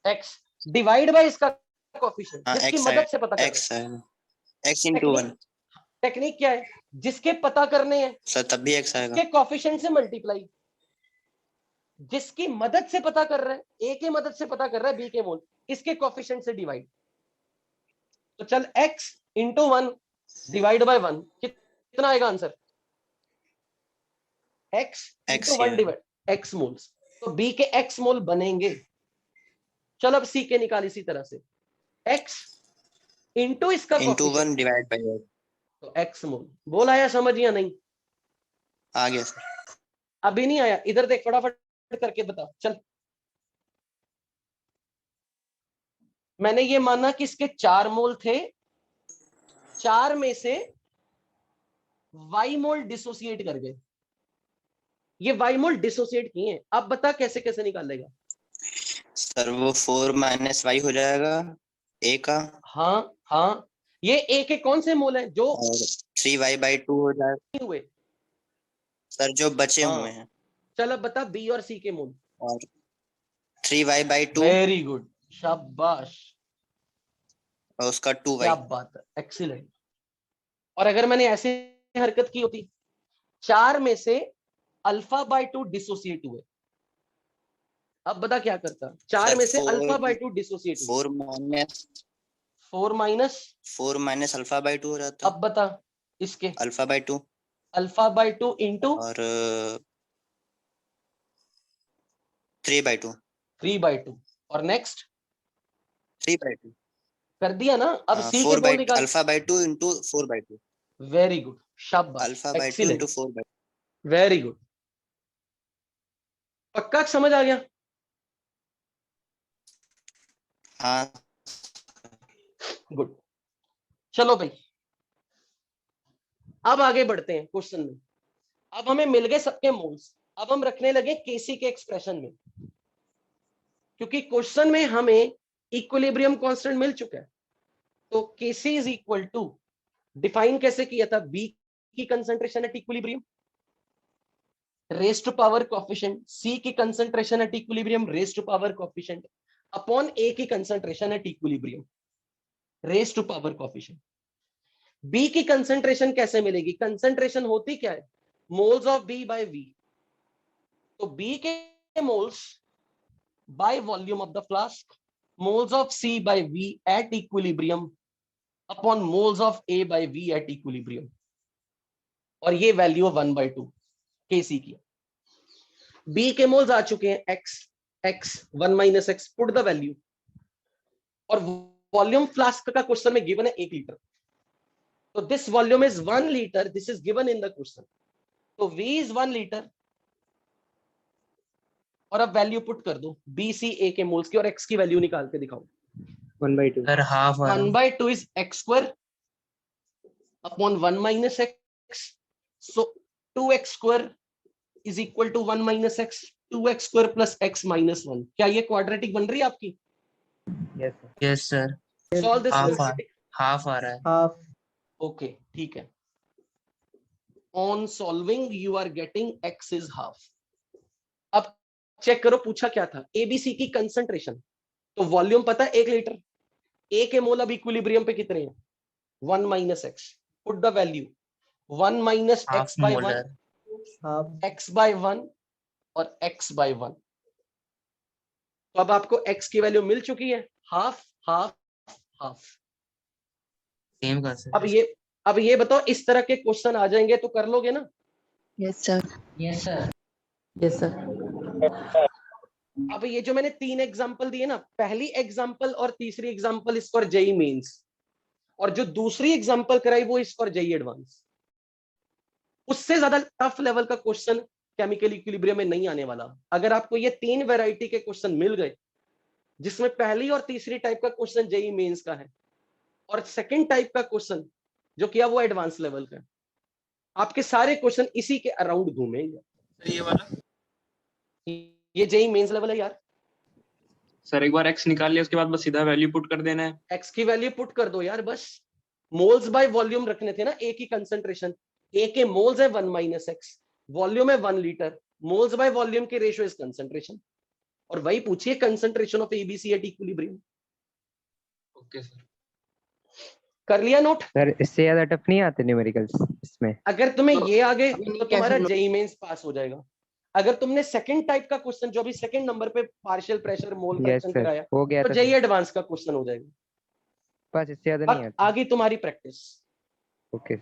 x डिवाइड बाय इसका कोफिशिएंट जिसकी मदद से पता करना। x into 1। टेक्निक क्या है? जिसके पता करने हैं सर तब भी x आएगा, के कोफिशिएंट से मल्टीप्लाई, जिसकी मदद से पता कर रहा है, a की मदद से पता कर रहा है b के मोल, इसके कोफिशिएंट से डिवाइड। तो चल x इंटू 1 डिवाइड बाय 1 कितना आएगा answer? x into 1 divide x moles, तो b के x मोल बनेंगे। चल अब c के निकाल इसी तरह से, x इंटू इसका इंटू 1 कोफिशिएंट डिवाइड बाय 1, तो x मोल। बोल आया समझ या नहीं? आ गया सर। अभी नहीं आया, इधर देख फटाफट करके बता। चल मैंने ये माना कि इसके 4 मोल थे, 4 में से y मोल डिसोसिएट कर गए, ये y मोल डिसोसिएट किए हैं। अब बता कैसे कैसे निकालेगा? सर वो 4 माइनस y हो जाएगा a का। हाँ हाँ, ये a के कौन से मोल हैं जो और 3y बाई 2 हो जाएगा हुए सर जो बचे हाँ। हुए हैं। चल अब बता b और c के मोल। और 3y बाई 2 वेरी गुड, शाबाश, और उसका 2y। क्या बात है, एक्सीलेंट। और अगर मैंने ऐसे हरकत की होती, 4 में से अल्फा बाय 2 डिसोसिएट हुए, अब बता क्या करता? 4 में से अल्फा बाय 2 डिसोसिएट हुए, 4 माइनस अल्फा बाय 2 हो जाता। अब बता इसके अल्फा बाय 2 इंटू और 3 बाय 2 और नेक्स्ट 3 बाय 2 कर दिया ना। अब सी के मोल निकाल, alpha by 2 into 4 by 2। Very good, शाबाश, alpha by 2 into 4 by 2। Very good, पक्का समझ आ गया? हाँ गुड। चलो भाई अब आगे बढ़ते हैं क्वेश्चन में। अब हमें मिल गए सबके मोल्स, अब हम रखने लगे केसी के एक्सप्रेशन में, क्योंकि क्वेश्चन में हमें इक्विलिब्रियम कांस्टेंट मिल चुका है। तो KC is equal to, define कैसे किया था? बी की concentration at equilibrium raise to power coefficient, C की concentration at equilibrium raise to power coefficient upon A की concentration at equilibrium raise to power coefficient. B की concentration कैसे मिलेगी? Concentration होती क्या है? Moles of B by V. तो B के moles by volume of the flask, moles of C by V at equilibrium upon moles of A by V at equilibrium, और ये वैल्यू 1/2 केसी की। बी के मोल्स आ चुके हैं x 1 minus x, put the value, और volume flask का question में given है 1 लीटर, तो this volume is 1 litre, this is given in the question, तो V इज 1 लीटर, और अब वैल्यू पुट कर दो B C A के मोल्स की, और x की वैल्यू निकाल के दिखाओ। 1/2. सर हाफ आ रहा है। 1/2 is x square upon 1 minus x, so 2x square is equal to 1 minus x, 2x square plus x minus 1। क्या ये क्वाड्रेटिक बन रही है आपकी? Yes, sir. Yes sir solve this half आ क्वाड्रेटिक। हाफ आ रहा है। Half. ओके ठीक है, on solving you are getting x is half। अब चेक करो पूछा क्या था, ABC की कंसंट्रेशन, तो वॉल्यूम पता है 1 लीटर, A के मोल अब इक्विलिब्रियम पे कितने हैं? 1 minus x, put the value 1 minus half x by 1, molar. Half. x by 1 और x by 1। तो अब आपको x की वैल्यू मिल चुकी है, हाफ हाफ हाफ। सेम का सर। अब ये बताओ, इस तरह के क्वेश्चन आ जाएंगे तो कर लोगे ना? Yes, sir. Yes sir. Yes, sir. अब ये जो मैंने 3 एग्जांपल दिए ना, पहली एग्जांपल और तीसरी एग्जांपल इस फॉर जेई मेंस, और जो दूसरी एग्जांपल कराई वो इस फॉर जेई एडवांस। उससे ज्यादा टफ लेवल का क्वेश्चन केमिकल इक्विलिब्रियम में नहीं आने वाला। अगर आपको ये 3 वैरायटी के क्वेश्चन मिल गए, जिसमें पहली और तीसरी टाइप का क्वेश्चन जेई मेंस का है, और सेकंड टाइप का क्वेश्चन जो किया वो एडवांस लेवल का है, आपके सारे क्वेश्चन इसी के अराउंड घूमेंगे। ये वाला ये जेई मेंस लेवल है यार। सर एक बार x निकाल लिया उसके बाद बस सीधा वैल्यू पुट कर देना है। x की वैल्यू पुट कर दो यार, बस मोल्स बाय वॉल्यूम रखने थे ना, A की कंसंट्रेशन, A के मोल्स है 1 minus x, वॉल्यूम है 1 लीटर, मोल्स बाय वॉल्यूम के रेशियो इज कंसंट्रेशन, और वही पूछिए concentration of ABC at equilibrium. Okay sir. कर लिया नोट? सर इससे ज्यादा टफ नहीं आते न्यूमेरिकल्स इसमें? अगर तुम्हें ये आ गए अभी तो कैसे तुम्हारा नोट? जेई मेंस पास हो जाएगा। अगर तुमने सेकंड टाइप का क्वेश्चन जो अभी सेकंड नंबर पे पार्शियल प्रेशर मोल यस फ्रैक्शन सर, कराया, हो गया तो था जेई सर। एडवांस का क्वेश्चन हो जाएगा। बस इससे ज्यादा नहीं अब आता। आगे तुम्हारी प्रैक्टिस। ओके।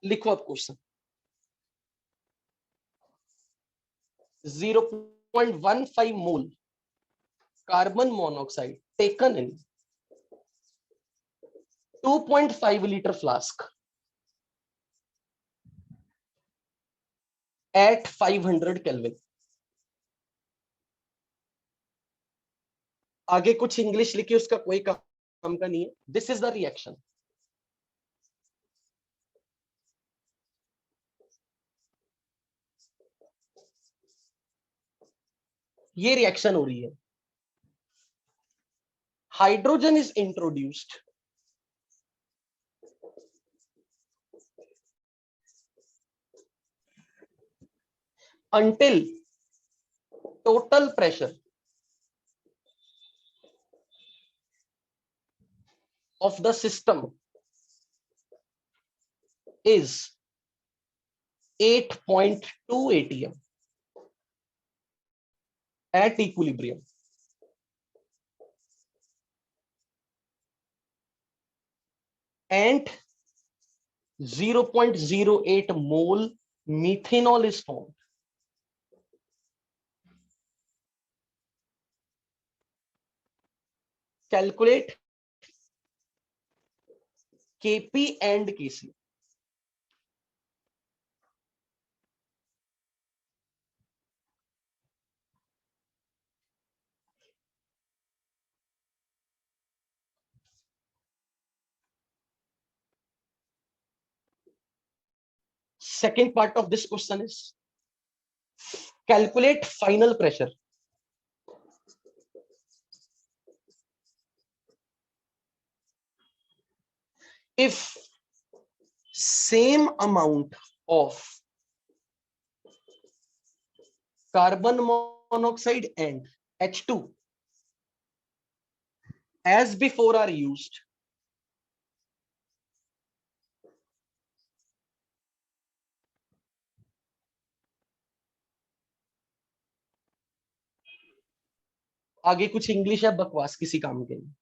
लिखो अब question. 0.15 mole carbon monoxide taken in 2.5 liter flask at 500 Kelvin। आगे कुछ इंग्लिश लिखी, उसका कोई काम का नहीं है। This is the reaction. ये रिएक्शन हो रही है, hydrogen is introduced, until total pressure of the system is 8.2 atm at equilibrium, and 0.08 mole methanol is formed। Calculate Kp and Kc। Second part of this question is calculate final pressure if same amount of carbon monoxide and H2 as before are used, आगे कुछ English है बकवास, किसी काम के नहीं।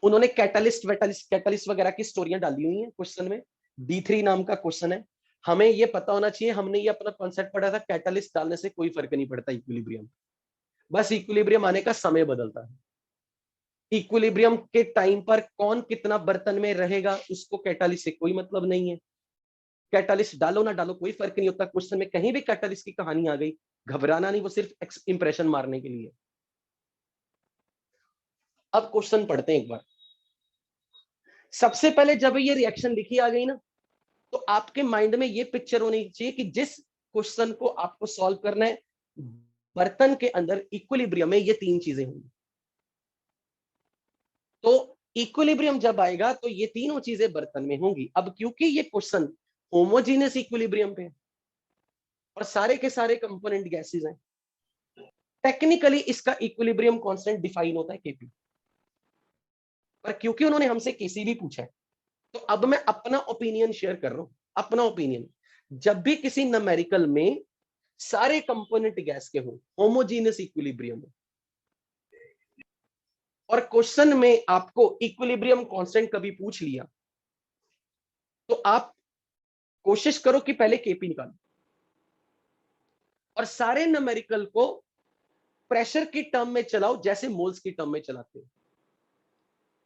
उन्होंने catalyst वगैरह की स्टोरियां डाली हुई हैं क्वेश्चन में। D3 नाम का क्वेश्चन है, हमें ये पता होना चाहिए, हमने ये अपना कॉन्सेप्ट पढ़ा था, कैटलिस्ट डालने से कोई फर्क नहीं पड़ता इक्विलिब्रियम, बस इक्विलिब्रियम आने का समय बदलता है। इक्विलिब्रियम के टाइम पर कौन कितना बर्तन में रहेगा उसको कैटालिस्ट से कोई मतलब नहीं है। कैटालिस्ट डालो ना डालो कोई फर्क नहीं होता, क्वेश्चन में कहीं भी कैटालिस्ट की कहानी आ गई, घबराना नहीं, वो सिर्फ इंप्रेशन मारने के लिए। अब क्वेश्चन पढ़ते हैं एक बार। सबसे पहले जब ये रिएक्शन लिखी आ गई ना, तो आपके माइंड में ये पिक्चर होनी चाहिए कि जिस क्वेश्चन को आपको सॉल्व करना है, बर्तन के अंदर इक्विलिब्रियम में ये तीन चीजें होंगी। तो इक्विलिब्रियम जब आएगा तो ये तीनों चीजें बर्तन में होंगी। अब क्योंकि ये क्वेश्चन होमोजीनियस इक्विलिब्रियम पे और सारे के सारे कंपोनेंट गैसेस हैं, टेक्निकली इसका इक्विलिब्रियम कांस्टेंट डिफाइन होता है केपी, पर क्योंकि उन्होंने हमसे केसी भी पूछा है, तो अब मैं अपना ओपिनियन शेयर कर रहा हूं। अपना ओपिनियन, जब भी किसी न्यूमेरिकल में सारे कंपोनेंट गैस के हो, होमोजीनियस इक्विलिब्रियम हो, और क्वेश्चन में आपको इक्विलिब्रियम कांस्टेंट कभी पूछ लिया, तो आप कोशिश करो कि पहले केपी निकालो और सारे न्यूमेरिकल को प्रेशर की टर्म में चलाओ जैसे मोल्स की टर्म में चलाते हो।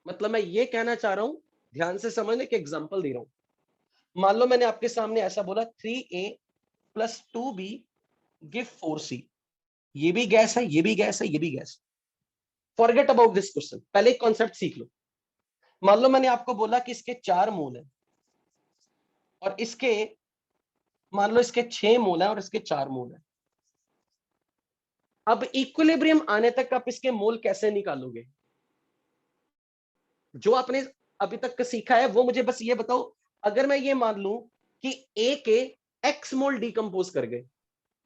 मतलब मैं ये कहना चाह रहा हूं, ध्यान से समझने के एग्जांपल दे रहा हूं। मान लो मैंने आपके सामने ऐसा बोला 3A + 2B गिव 4C, ये भी गैस है, ये भी गैस है, ये भी gas. Forget about this question, पहले एक कॉन्सेप्ट सीख लो। मान लो मैंने आपको बोला कि इसके 4 मोल है और इसके मान लो इसके 6 मोल है और इसके 4 मोल है। अब इक्विलिब्रियम आने तक आप इसके मोल कैसे निकालोगे? जो आपने अभी तक का सीखा है वो मुझे बस ये बताओ। अगर मैं ये मान लूं कि A के X मोल डिकम्पोज कर गए,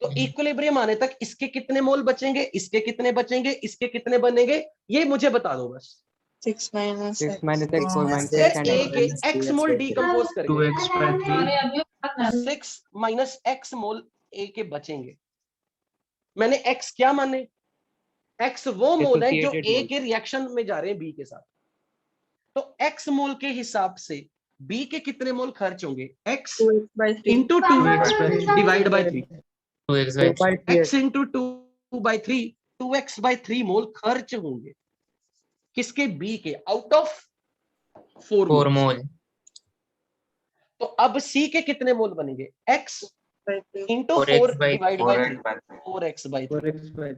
तो इक्विलिब्रियम आने तक इसके कितने मोल बचेंगे, इसके कितने बचेंगे, इसके कितने बनेंगे, ये मुझे बता दो बस। 6 minus 6 X. minus X, 4 minus अगर X and A के X मोल डिकम्पोज कर गए, 2x/3 6 minus X mole A के बचेंगे। मैंने X क्या माने? X वो मोल है जो Associated A के रिएक्शन में जा रहे हैं B के साथ। तो X मोल के हिसाब से B के कितने मोल खर्च होंगे? X 2x/3. Into 2 divide by 3, 2x/3 X into 2/3, 2x/3 मोल खर्च होंगे। किसके? B के, आउट ऑफ 4 मोल। तो अब C के कितने मोल बनेंगे? X into 4 4x/3 divide by 3, 4x/3।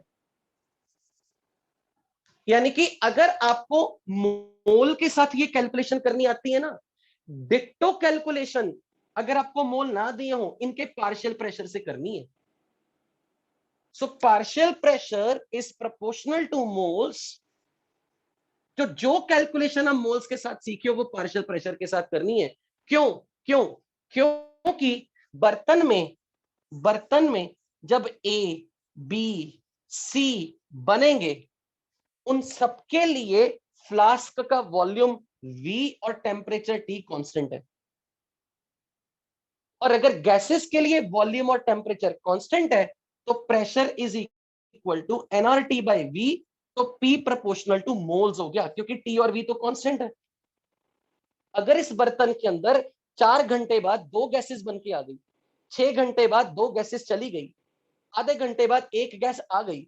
यानी कि अगर आपको मोल के साथ ये कैलकुलेशन करनी आती है ना, डिक्टो कैलकुलेशन अगर आपको मोल ना दिए हो, इनके पार्शियल प्रेशर से करनी है। So partial pressure is proportional to moles. तो जो कैलकुलेशन हम मोल्स के साथ सीखे हो वो पार्शियल प्रेशर के साथ करनी है। क्यों? क्योंकि बर्तन में जब A, B, C बनेंगे, उन सबके लिए फ्लास्क का वॉल्यूम V और टेम्परेचर T कांस्टेंट है। और अगर गैसेस के लिए वॉल्यूम और टेम्परेचर कांस्टेंट है, तो pressure is equal to nRT by V, तो P प्रोपोर्शनल टू मोल्स हो गया, क्योंकि T और V तो कांस्टेंट है। अगर इस बर्तन के अंदर 4 घंटे बाद 2 गैसेस बन के आ गई, 6 घंटे बाद 2 गैसेस चली गई, आधे घंटे बाद 1 गैस आ गई,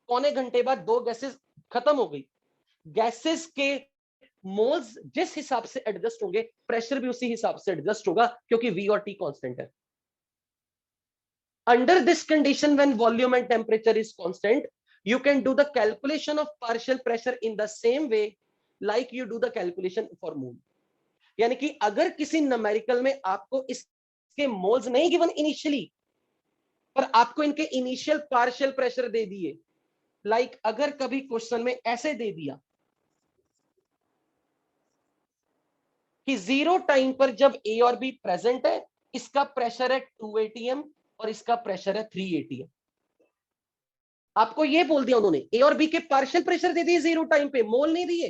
पौने घंटे बाद 2 गैसेस खत्म हो गई, गैसेस के मोल्स जिस हिसाब से एडजस्ट होंगे, प्रेशर भी उसी हिसाब से एडजस्ट होगा, क्योंकि V और T कांस्टेंट है। Under this condition, when volume and temperature is constant, you can do the calculation of partial pressure in the same way like you do the calculation for mole. यानी कि अगर किसी numerical में आपको इसके moles नहीं given initially, पर आपको इनके इनिशियल पार्शियल प्रेशर दे दिए, लाइक अगर कभी क्वेश्चन में ऐसे दे दिया कि 0 टाइम पर जब A और B प्रेजेंट है, इसका प्रेशर है 2 atm और इसका प्रेशर है 3 atm। आपको ये बोल दिया उन्होंने, A और B के पार्शियल प्रेशर दे दिए 0 टाइम पे, मोल नहीं दिए,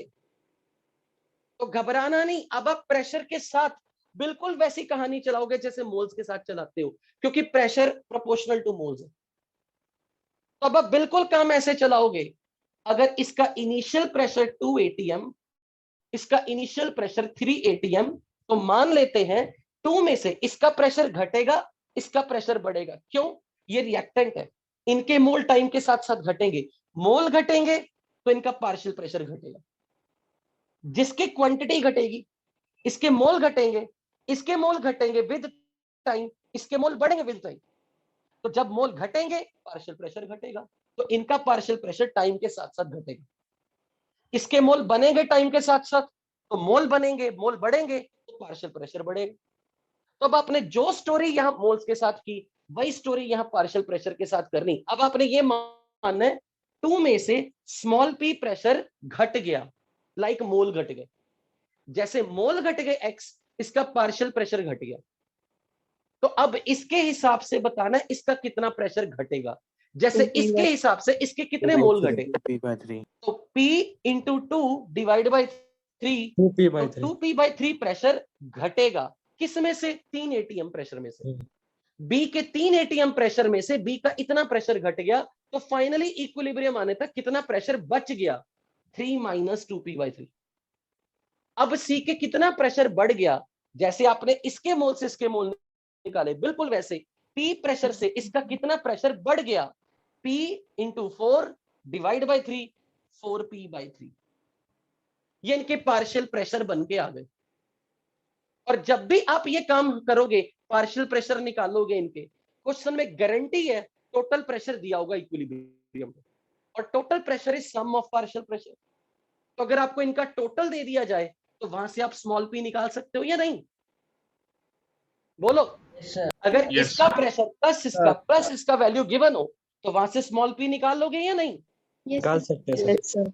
तो घबराना नहीं। अब आप प्रेशर के साथ बिल्कुल वैसी कहानी चलाओगे जैसे मोल्स के साथ चलाते हो, क्योंकि प्रेशर प्रोपोर्शनल टू मोल्स है। तो अब आप बिल्कुल काम ऐसे चलाओगे, अगर इसका इनिशियल प्रेशर 2 atm, इसका इनिशियल प्रेशर 3 atm, तो मान लेते हैं 2 में से इसका प्रेशर घटेगा, इसका प्रेशर बढ़ेगा। क्यों? ये रिएक्टेंट है, इनके मोल टाइम के साथ साथ घटेंगे, मोल घटेंगे तो इनका पार्शियल प्रेशर घटेगा। जिसकी क्वांटिटी घटेगी, इसके मोल घटेंगे, इसके मोल घटेंगे विद टाइम, इसके मोल बढ़ेंगे विद टाइम। तो जब मोल घटेंगे पार्शियल प्रेशर घटेगा, तो इनका पार्शियल प्रेशर टाइम के साथ साथ घटेगा। इसके मोल बनेंगे टाइम के साथ साथ, तो मोल बनेंगे, मोल बढ़ेंगे तो पार्शियल प्रेशर बढ़ेगा। तो अब आपने जो स्टोरी यहां मोल्स के साथ की, वही स्टोरी यहां पार्शियल प्रेशर के साथ करनी। अब आपने ये मानना है 2 में से स्मॉल p प्रेशर घट गया, लाइक मोल घट गए। जैसे मोल घट गए x, इसका पार्शियल प्रेशर घट गया। तो अब इसके हिसाब से बताना है इसका कितना प्रेशर घटेगा। जैसे इसके हिसाब से इसके कितने मोल घटे, तो P into 2 divide by 3, 2p/3 pressure घटेगा। किस में से? 3 atm प्रेशर में से। B के 3 atm प्रेशर में से B का इतना प्रेशर घट गया, तो फाइनली इक्विलिब्रियम आने तक कितना प्रेशर बच गया? 3 - 2p/3। अब C के कितना प्रेशर बढ़ गया? जैसे आपने इसके मोल से इसके मोल निकाले, बिल्कुल वैसे P प्रेशर से इसका कितना प्रेशर बढ़ गया? P into 4 divide by 3, 4p/3। ये इनके पार्शियल प्रेशर बन के आ गए। और जब भी आप ये काम करोगे, पार्शियल प्रेशर निकालोगे, इनके क्वेश्चन में गारंटी है टोटल प्रेशर दिया होगा इक्विलिब्रियम पे, और total pressure is sum of partial pressure. तो अगर आपको इनका टोटल दे दिया जाए, तो वहां से आप स्मॉल p निकाल सकते हो या नहीं? बोलो। अगर इसका प्रेशर प्लस इसका वैल्यू गिवन हो, तो वहां से स्मॉल p निकाल लोगे या नहीं? निकाल सकते हैं सर।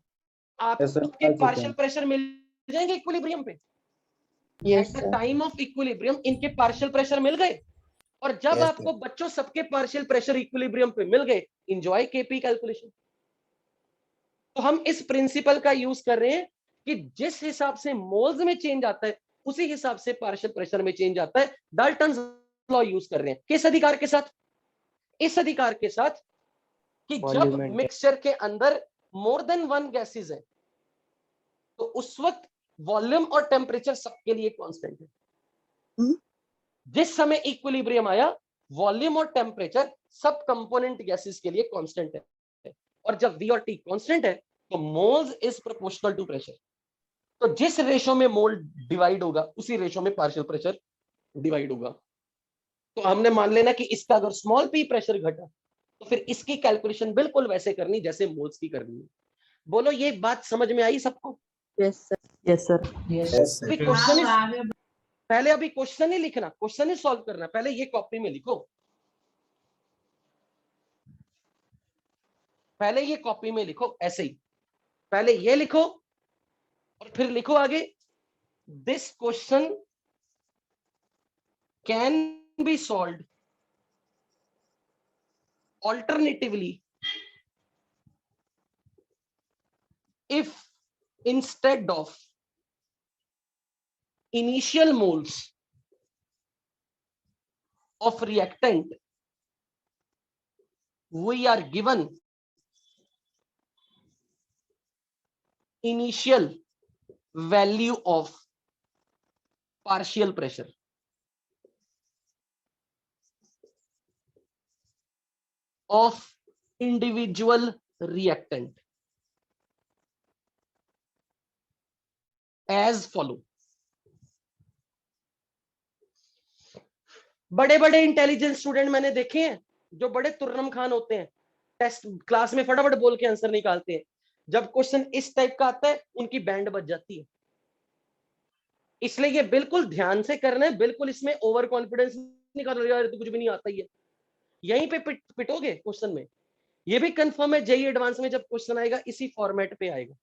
आपके पार्शियल प्रेशर मिल जाएंगे इक्विलिब्रियम पे। At the time of equilibrium इनके पार्शियल प्रेशर मिल गए। और जब आपको बच्चों सबके पार्शियल प्रेशर इक्विलिब्रियम पे मिल गए, एंजॉय केपी कैलकुलेशन। तो हम इस प्रिंसिपल का यूज कर रहे हैं कि जिस हिसाब से मोल्स में चेंज आता है, उसी हिसाब से पार्शियल प्रेशर में चेंज आता है। डाल्टन्स लॉ यूज कर रहे हैं किस अधिकार के साथ? इस अधिकार के साथ कि जब मिक्सचर के अंदर मोर देन 1 गैसेस है, तो उस वक्त वॉल्यूम और टेम्परेचर सबके लिए कांस्टेंट है। जिस समय इक्विलिब्रियम आया, वॉल्यूम और टेम्परेचर सब कंपोनेंट गैसेस के लिए कांस्टेंट है। और जब V और T कांस्टेंट है, तो moles is proportional to pressure. तो जिस रेशो में मोल डिवाइड होगा, उसी रेशो में पार्शियल प्रेशर डिवाइड होगा। तो हमने मान लेना कि इसका अगर स्मॉल p प्रेशर घटा, तो फिर इसकी कैलकुलेशन बिल्कुल वैसे करनी जैसे मोल्स की करनी है। बोलो, ये बात समझ में आई सबको? Yes sir. Yes sir. पहले अभी क्वेश्चन ही लिखना, क्वेश्चन ही सॉल्व करना। पहले ये कॉपी में लिखो, पहले ये कॉपी में लिखो, ऐसे ही पहले ये लिखो और फिर लिखो आगे, this question can be solved alternatively if instead of initial moles of reactant we are given initial value of partial pressure of individual reactant as follow। बड़े बड़े इंटेलिजेंट स्टूडेंट मैंने देखे हैं जो बड़े तुर्रम खान होते हैं, टेस्ट क्लास में फटाफट बोल के आंसर निकालते हैं। जब क्वेश्चन इस टाइप का आता है, उनकी बैंड बज जाती है। इसलिए ये बिल्कुल ध्यान से करना है, बिल्कुल इसमें ओवर कॉन्फिडेंस नहीं कर रहा, तो कुछ भी नहीं आता ही है। यहीं पे पिटोगे क्वेश्चन में। ये भी कंफर्म है, जेईई एडवांस में जब क्वेश्चन आएगा इसी फॉर्मेट पे आएगा,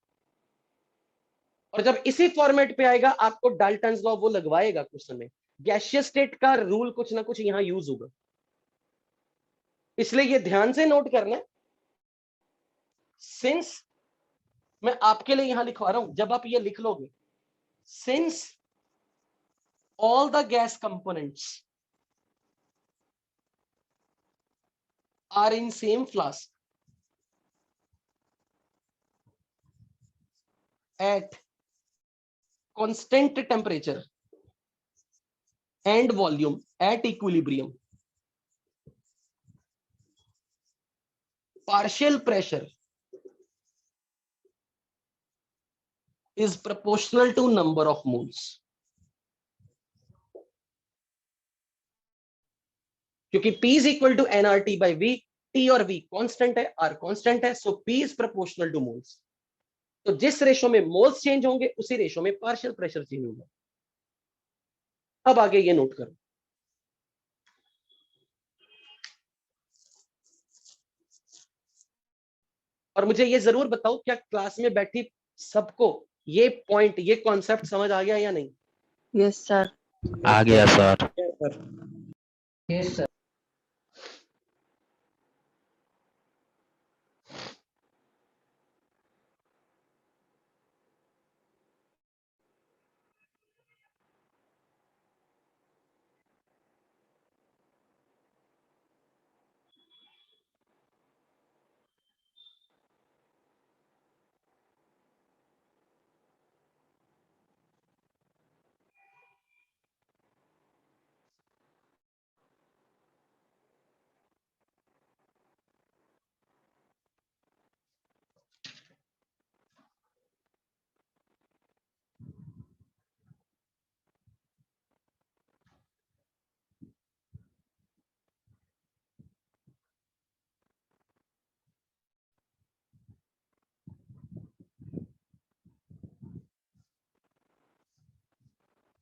और जब इसी फॉर्मेट पे आएगा आपको डाल्टन्स लॉ वो लगवाएगा क्वेश्चन में। गैसियस स्टेट का रूल कुछ ना कुछ यहां यूज होगा, इसलिए ये ध्यान से नोट करना है। सिंस मैं आपके लिए यहां लिखवा रहा हूं, जब आप ये लिख लोगे, since all the gas components are in same flask at constant temperature and volume at equilibrium, partial pressure is proportional to number of moles. क्योंकि P is equal to nRT by V, T और V constant है, R constant है, सो P is proportional to moles. तो जिस ratio में moles change होंगे उसी ratio में पार्शियल प्रेशर चेंज होगा. अब आगे ये नोट करो. और मुझे ये जरूर बताओ, क्या क्लास में बैठी सबको ये पॉइंट, ये कॉन्सेप्ट समझ आ गया या नहीं? Yes sir. आ गया sir. Yes sir.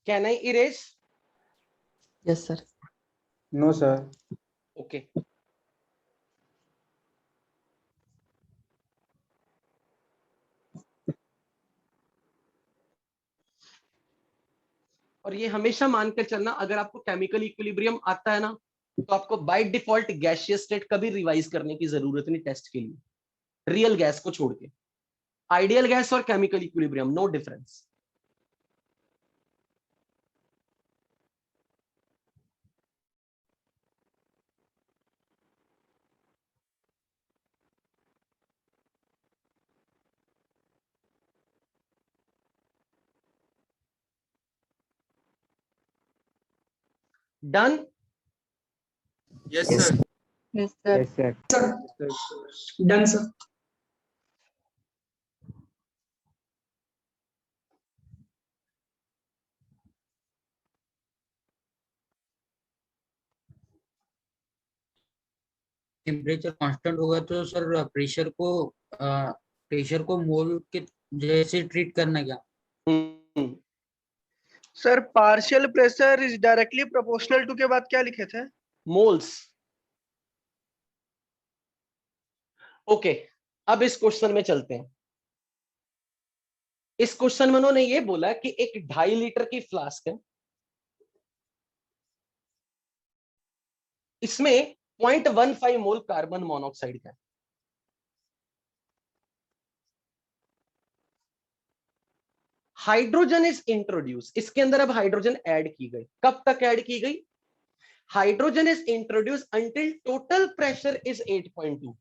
Can I erase? Yes sir. No sir. Okay. और ये हमेशा मानकर चलना, अगर आपको केमिकल इक्विलिब्रियम आता है ना, तो आपको बाय डिफॉल्ट गैसियस स्टेट कभी रिवाइज करने की जरूरत नहीं टेस्ट के लिए, रियल गैस को छोड़ के. आइडियल गैस और chemical equilibrium, no difference. Done? Yes Yes. sir. Yes sir. Yes sir. Done, sir. Temperature constant होगा तो सर प्रेशर को मोल के जैसे ट्रीट करना क्या? Sir partial pressure is directly proportional to के बाद क्या लिखे थे? मोल्स. ओके, अब इस क्वेश्चन में चलते हैं. इस क्वेश्चन में उन्होंने ये बोला कि एक 2.5 लीटर की फ्लास्क है, इसमें 0.15 मोल कार्बन मोनोऑक्साइड का है. हाइड्रोजन इज इंट्रोड्यूस, इसके अंदर अब हाइड्रोजन ऐड की गई. कब तक ऐड की गई? Hydrogen is introduce until total pressure is 8.2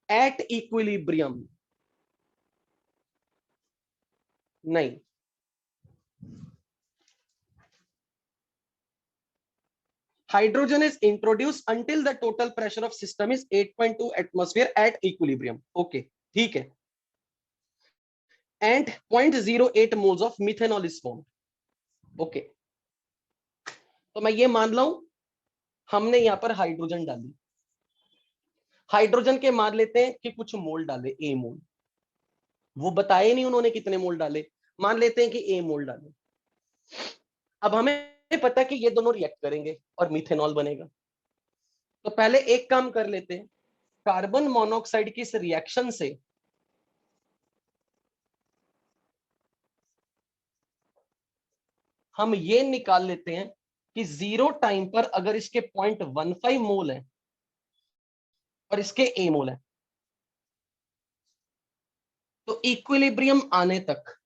at equilibrium. नहीं, hydrogen is introduced until the total pressure of system is 8.2 atmosphere at equilibrium. Okay, ठीक है. And 0.08 moles of methanol is formed. Okay. तो मैं ये मान लूं हमने यहां पर हाइड्रोजन डाली. हाइड्रोजन के मान लेते हैं कि कुछ मोल डाले, ए मोल. वो बताए नहीं उन्होंने कितने मोल डाले, मान लेते हैं कि ए मोल डाले. अब हमें पता है कि ये दोनों रिएक्ट करेंगे और मिथेनॉल बनेगा. तो पहले एक काम कर लेते हैं, कार्बन मोनोऑक्साइड की इस रिएक्शन से हम ये निकाल लेते हैं कि 0 टाइम पर अगर इसके 0.15 मोल है और इसके ए मोल है, तो इक्विलिब्रियम आने तक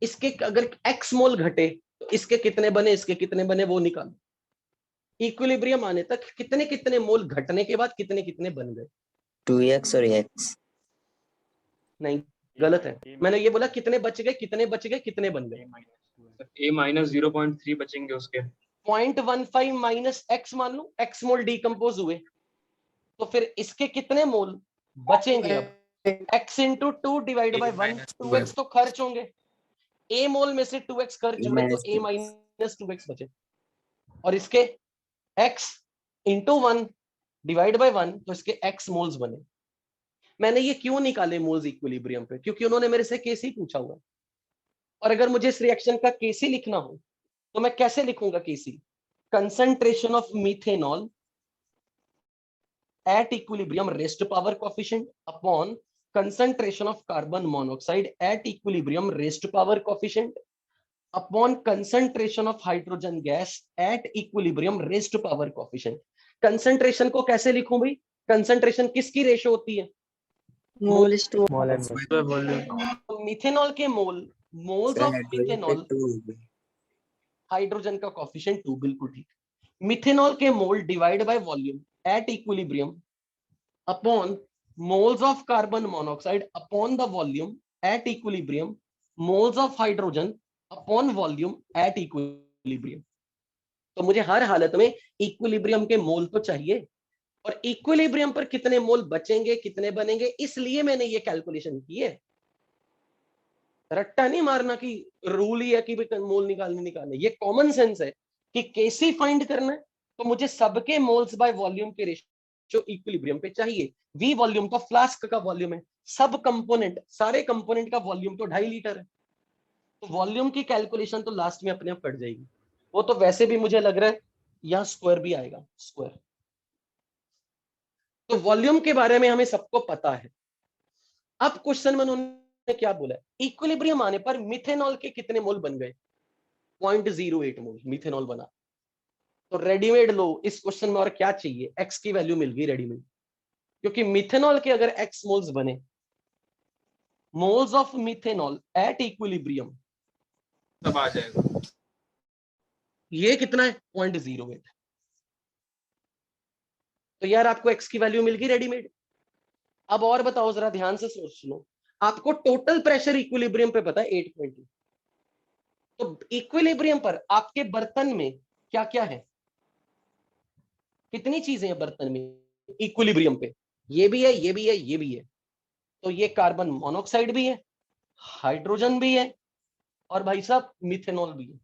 इसके अगर x मोल घटे तो इसके कितने बने, इसके कितने बने, वो निकालो. इक्विलिब्रियम आने तक कितने कितने मोल घटने के बाद कितने कितने बन गए? 2x और x. नहीं, गलत है। मैंने ये बोला कितने बच गए, कितने बच गए, कितने बन गए। A माइनस 0.3 बचेंगे उसके। 0.15 माइनस एक्स मान लो, एक्स मोल डिकम्पोज हुए, तो फिर इसके कितने मोल बचेंगे। अब x into 2 divide by 1, 2x तो खर्च होंगे, a मोल में से 2x खर्च हुए तो a माइनस 2x बचे, और इसके x इंटू 1 डिवाइड बाई 1 तो इसके x मोल्स बने। मैंने ये क्यों निकाले मोल्स इक्विलिब्रियम पे, क्योंकि उन्होंने मेरे से केसी पूछा हुआ, और अगर मुझे इस रिएक्शन का केसी लिखना हो तो मैं कैसे लिखूंगा KC, concentration of methanol at equilibrium raised to power coefficient upon concentration of carbon monoxide at equilibrium raised to power coefficient upon concentration of hydrogen gas at equilibrium raised to power coefficient। Concentration को कैसे लिखूं भाई, concentration किसकी ratio होती है, Mole is to methanol के मोल, moles of methanol, hydrogen का coefficient 2, बिल्कुल ठीक। मिथेनॉल के मोल divide by volume at equilibrium upon moles of carbon monoxide upon the volume at equilibrium, moles of hydrogen upon volume at equilibrium. तो मुझे हर हालत में equilibrium के मोल तो चाहिए, और इक्विलिब्रियम पर कितने मोल बचेंगे, कितने बनेंगे, इसलिए मैंने ये कैलकुलेशन की है। रट्टा नहीं मारना कि रूल ही है कि मोल निकालने, ये कॉमन सेंस है कि कैसे फाइंड करना है, तो मुझे सबके मोल्स बाय वॉल्यूम के रेशियो इक्विलिब्रियम पे चाहिए। वी वॉल्यूम तो फ्लास्क का वॉल्यूम है, सब कंपोनेंट, सारे कंपोनेंट का वॉल्यूम तो 2.5 लीटर है, तो वॉल्यूम की कैलकुलेशन तो लास्ट में अपने आप कट जाएगी। वो तो वैसे भी मुझे लग रहा है यहां स्क्वायर भी आएगा, स्क्वायर। तो वॉल्यूम के बारे में हमें सबको पता है। अब क्वेश्चन में उन्होंने क्या बोला, इक्विलिब्रियम आने पर मिथेनॉल के कितने मोल बन गए, 0.08 मोल मिथेनॉल बना। तो रेडीमेड लो, इस क्वेश्चन में और क्या चाहिए, एक्स की वैल्यू मिल गई रेडीमेड, क्योंकि मिथेनॉल के अगर एक्स मोल्स बने, moles of methanol at equilibrium तब आ जाएगा। ये कितना है, 0.08। तो यार आपको एक्स की वैल्यू मिल गई रेडीमेड। अब और बताओ, जरा ध्यान से सोच लो, आपको टोटल प्रेशर इक्विलिब्रियम पे पता है 8.2, तो इक्विलिब्रियम पर आपके बर्तन में क्या क्या है, कितनी चीजें हैं बर्तन में इक्विलिब्रियम पे, ये भी है, ये भी है, ये भी है। तो ये कार्बन मोनोऑक्साइड भी है, हाइड्रोजन भी है, और भाई साहब मिथेनॉल भी है।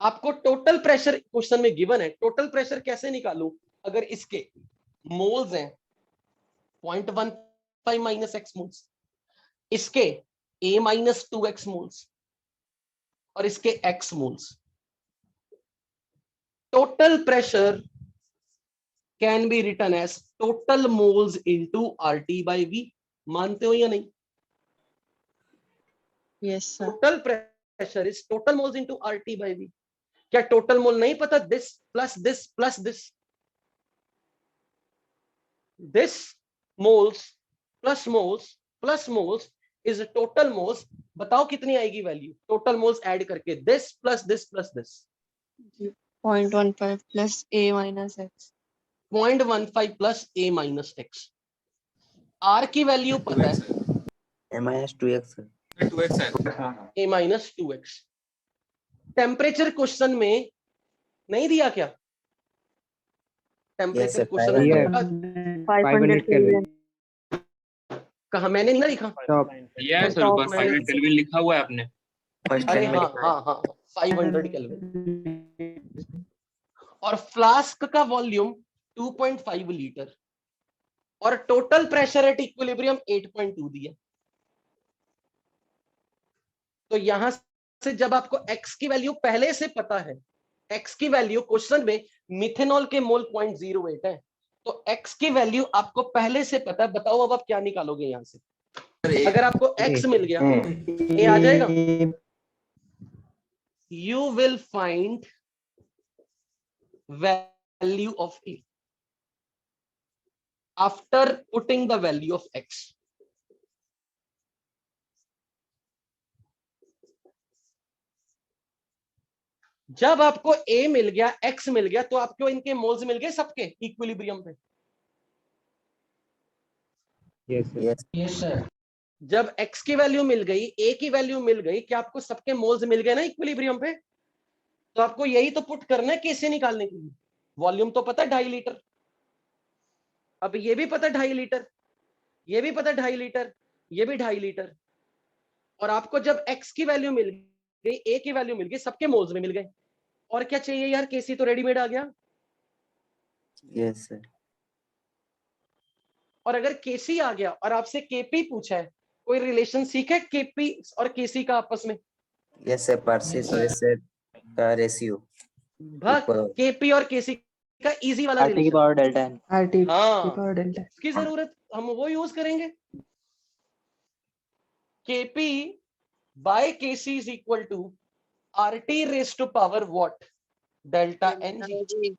आपको टोटल प्रेशर क्वेश्चन में गिवन है, टोटल प्रेशर कैसे निकालूं, अगर इसके मोल्स हैं 0.15 माइनस एक्स मोल्स, इसके a माइनस 2x मोल्स, और इसके x moles, total pressure can be written as total moles into RT by V। मानते हो या नहीं? Yes, sir. Total pressure is total moles into RT by V। क्या टोटल मोल नहीं पता, this plus this plus this moles plus moles is total moles. बताओ कितनी आएगी वैल्यू टोटल मोल्स ऐड करके, this plus this plus this. 0.15 plus A minus X. 0.15 plus a minus x. r की value पता है, a minus 2x a माइनस 2x। Temperature question में नहीं दिया क्या, टेम्परेचर क्वेश्चन 500 Kelvin. कहा, मैंने नहीं ना लिखा, लिया है सर ऊपर 500 केल्विन लिखा हुआ है आपने। अरे हाँ हाँ हाँ 500 केल्विन। और फ्लास्क का वॉल्यूम 2.5 लीटर, और टोटल प्रेशर एट इक्विलिब्रियम 8.2 दिया। तो यहां से जब आपको x की वैल्यू पहले से पता है, x की वैल्यू क्वेश्चन में मिथेनॉल के मोल 0.08 है, तो x की वैल्यू आपको पहले से पता है। बताओ अब आप क्या निकालोगे यहां से, अगर आपको x मिल गया, a आ जाएगा, you will find value of a after putting the value of x। जब आपको a मिल गया, x मिल गया, तो आपको इनके मोल्स मिल गए सबके इक्विलिब्रियम पे। Yes sir. जब x की वैल्यू मिल गई, a की वैल्यू मिल गई, क्या आपको सबके मोल्स मिल गए ना इक्विलिब्रियम पे? तो आपको यही तो पुट करना है कैसे निकालने के लिए। वॉल्यूम तो पता है 2.5 लीटर, अब ये भी पता 2.5 लीटर, ये भी पता 2.5 लीटर, ये भी 2.5 लीटर। और आपको जब x की वैल्यू मिल गई, a की वैल्यू मिल गई, सबके मोल्स में मिल गए, और क्या चाहिए यार? केसी तो रेडीमेड आ गया। Yes sir. और अगर केसी आ गया और आपसे केपी पूछा है, कोई रिलेशन सीखा है केपी और केसी का आपस में? यस सर, पार्सिस और इससे का रेशियो भाग केपी और केसी का इजी वाला RT की relation. Power delta n। RT की हाँ, पावर डेल्टा। इसकी जरूरत हम वो यूज करेंगे। KP by KC is equal to RT raise to power what? Delta N G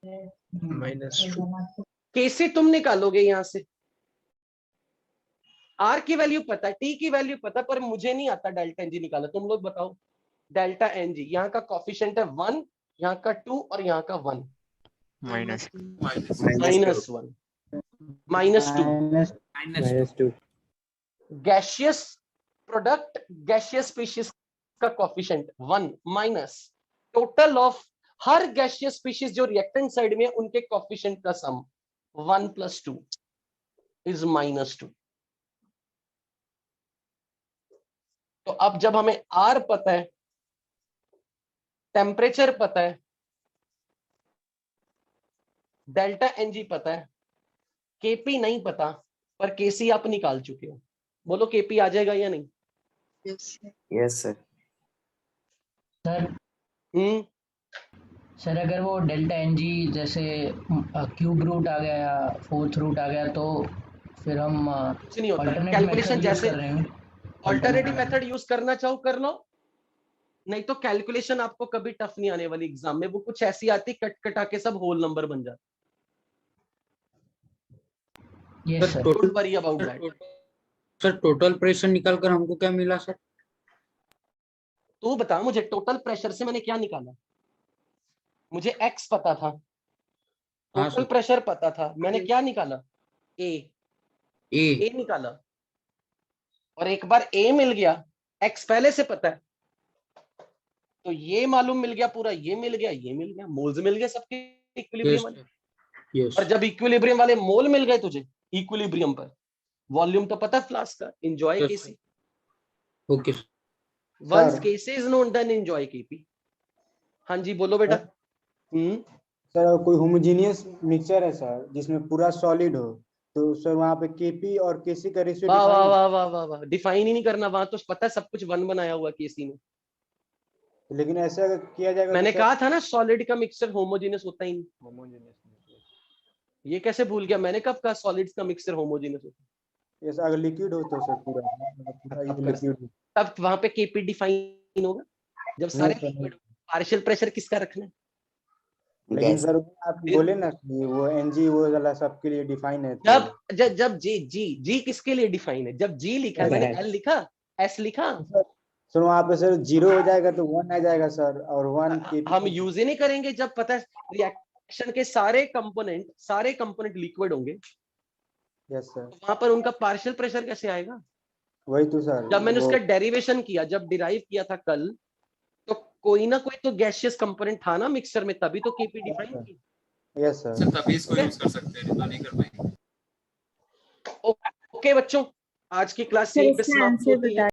-2। KC तुम निकालोगे यहां से, आर की वैल्यू पता है, टी की वैल्यू पता, पर मुझे नहीं आता डेल्टा एन जी निकाला। तुम लोग बताओ। डेल्टा एन जी यहाँ का कॉफिशिएंट है 1, यहाँ का 2 और यहाँ का 1। -1 -2 गैसियस प्रोडक्ट, गैसियस स्पीशीज का coefficient 1 minus total of her gaseous species जो रिएक्टेंट साइड में है उनके कॉफिशिएंट का सम 1 + 2 इज -2। तो अब जब हमें आर पता है, टेम्परेचर पता है, डेल्टा एनजी पता है, केपी नहीं पता, पर केसी आप निकाल चुके हो। बोलो केपी आ जाएगा या नहीं? Yes sir. सर सर अगर वो डेल्टा एन जी जैसे क्यूब रूट आ गया या फोर्थ रूट आ गया तो फिर हम कुछ नहीं होता। alternate कैलकुलेशन method use जैसे कर रहे हैं। ऑल्टरनेटिव मेथड यूज करना चाहो कर लो, नहीं तो कैलकुलेशन आपको कभी टफ नहीं आने वाली एग्जाम में। वो कुछ ऐसी आती कट कटा के सब होल नंबर बन जाते। Yes sir. Don't worry about that. Sir total pressure निकाल कर हमको क्या मिला सर? तू बता मुझे, टोटल प्रेशर से मैंने क्या निकाला? मुझे एक्स पता था, हाँ टोटल सर। प्रेशर पता था, मैंने क्या निकाला? ए निकाला। और एक बार ए मिल गया, एक्स पहले से पता है, तो ये मालूम मिल गया पूरा, ये मिल गया, ये मिल गया, मोल्स मिल गए सबके इक्विलिब्रियम वाले। और जब इक्विलिब्रियम वाले मोल मिल गए तुझे इक्विलिब्रियम पर, वॉल्यूम तो पता फ्लास्क का, enjoy KC. Okay once KC is known then enjoy KP. हाँ जी बोलो बेटा। सर कोई होमोजेनियस मिक्सचर है सर जिसमें पूरा सॉलिड हो, तो सर वहाँ पे केपी और केसी का रेशियो वाह वाह डिफाइन वाह वाह वाह वाह, डिफाइन ही नहीं करना, वहां तो पता है सब कुछ 1 बनाया हुआ केसी में। लेकिन ऐसे अगर किया जाएगा मैंने तो कहा था ना सॉलिड का मिक्सचर होमोजेनियस होता ही नहीं। ये कैसे भूल गया? मैंने कब कहा सॉलिड्स का मिक्सचर होमोजेनियस होता है? ऐसा अगर लिक्विड हो तो सर पूरा लिक्विड। तब वहां पे केपी डिफाइन होगा जब सारे लिक्विड। पार्शियल प्रेशर किसका रखना है? लेकिन सर आप बोले ना कि वो एनजी वो वाला सबके लिए डिफाइन है। जब जी किसके लिए डिफाइन है? जब जी लिखा है, मैंने एल लिखा, एस लिखा। सर वहाँ पे सर 0 हो जाएगा तो 1 आ जाएगा सर, और 1 केपी हम यूज ही नहीं करेंगे जब पता है रिएक्शन के सारे कंपोनेंट लिक्विड होंगे। Yes sir. वहां पर उनका पार्शियल प्रेशर कैसे आएगा? वही तो सर, जब मैंने उसका डेरिवेशन किया, जब डिराइव किया था कल, तो कोई ना कोई तो गैसियस कंपोनेंट था ना मिक्सचर में, तभी तो केपी डिफाइन की। Yes sir. तभी इसको यूज कर सकते हैं, नहीं कर पाएंगे। ओके बच्चों, आज की क्लास यहीं पे समाप्त होती है।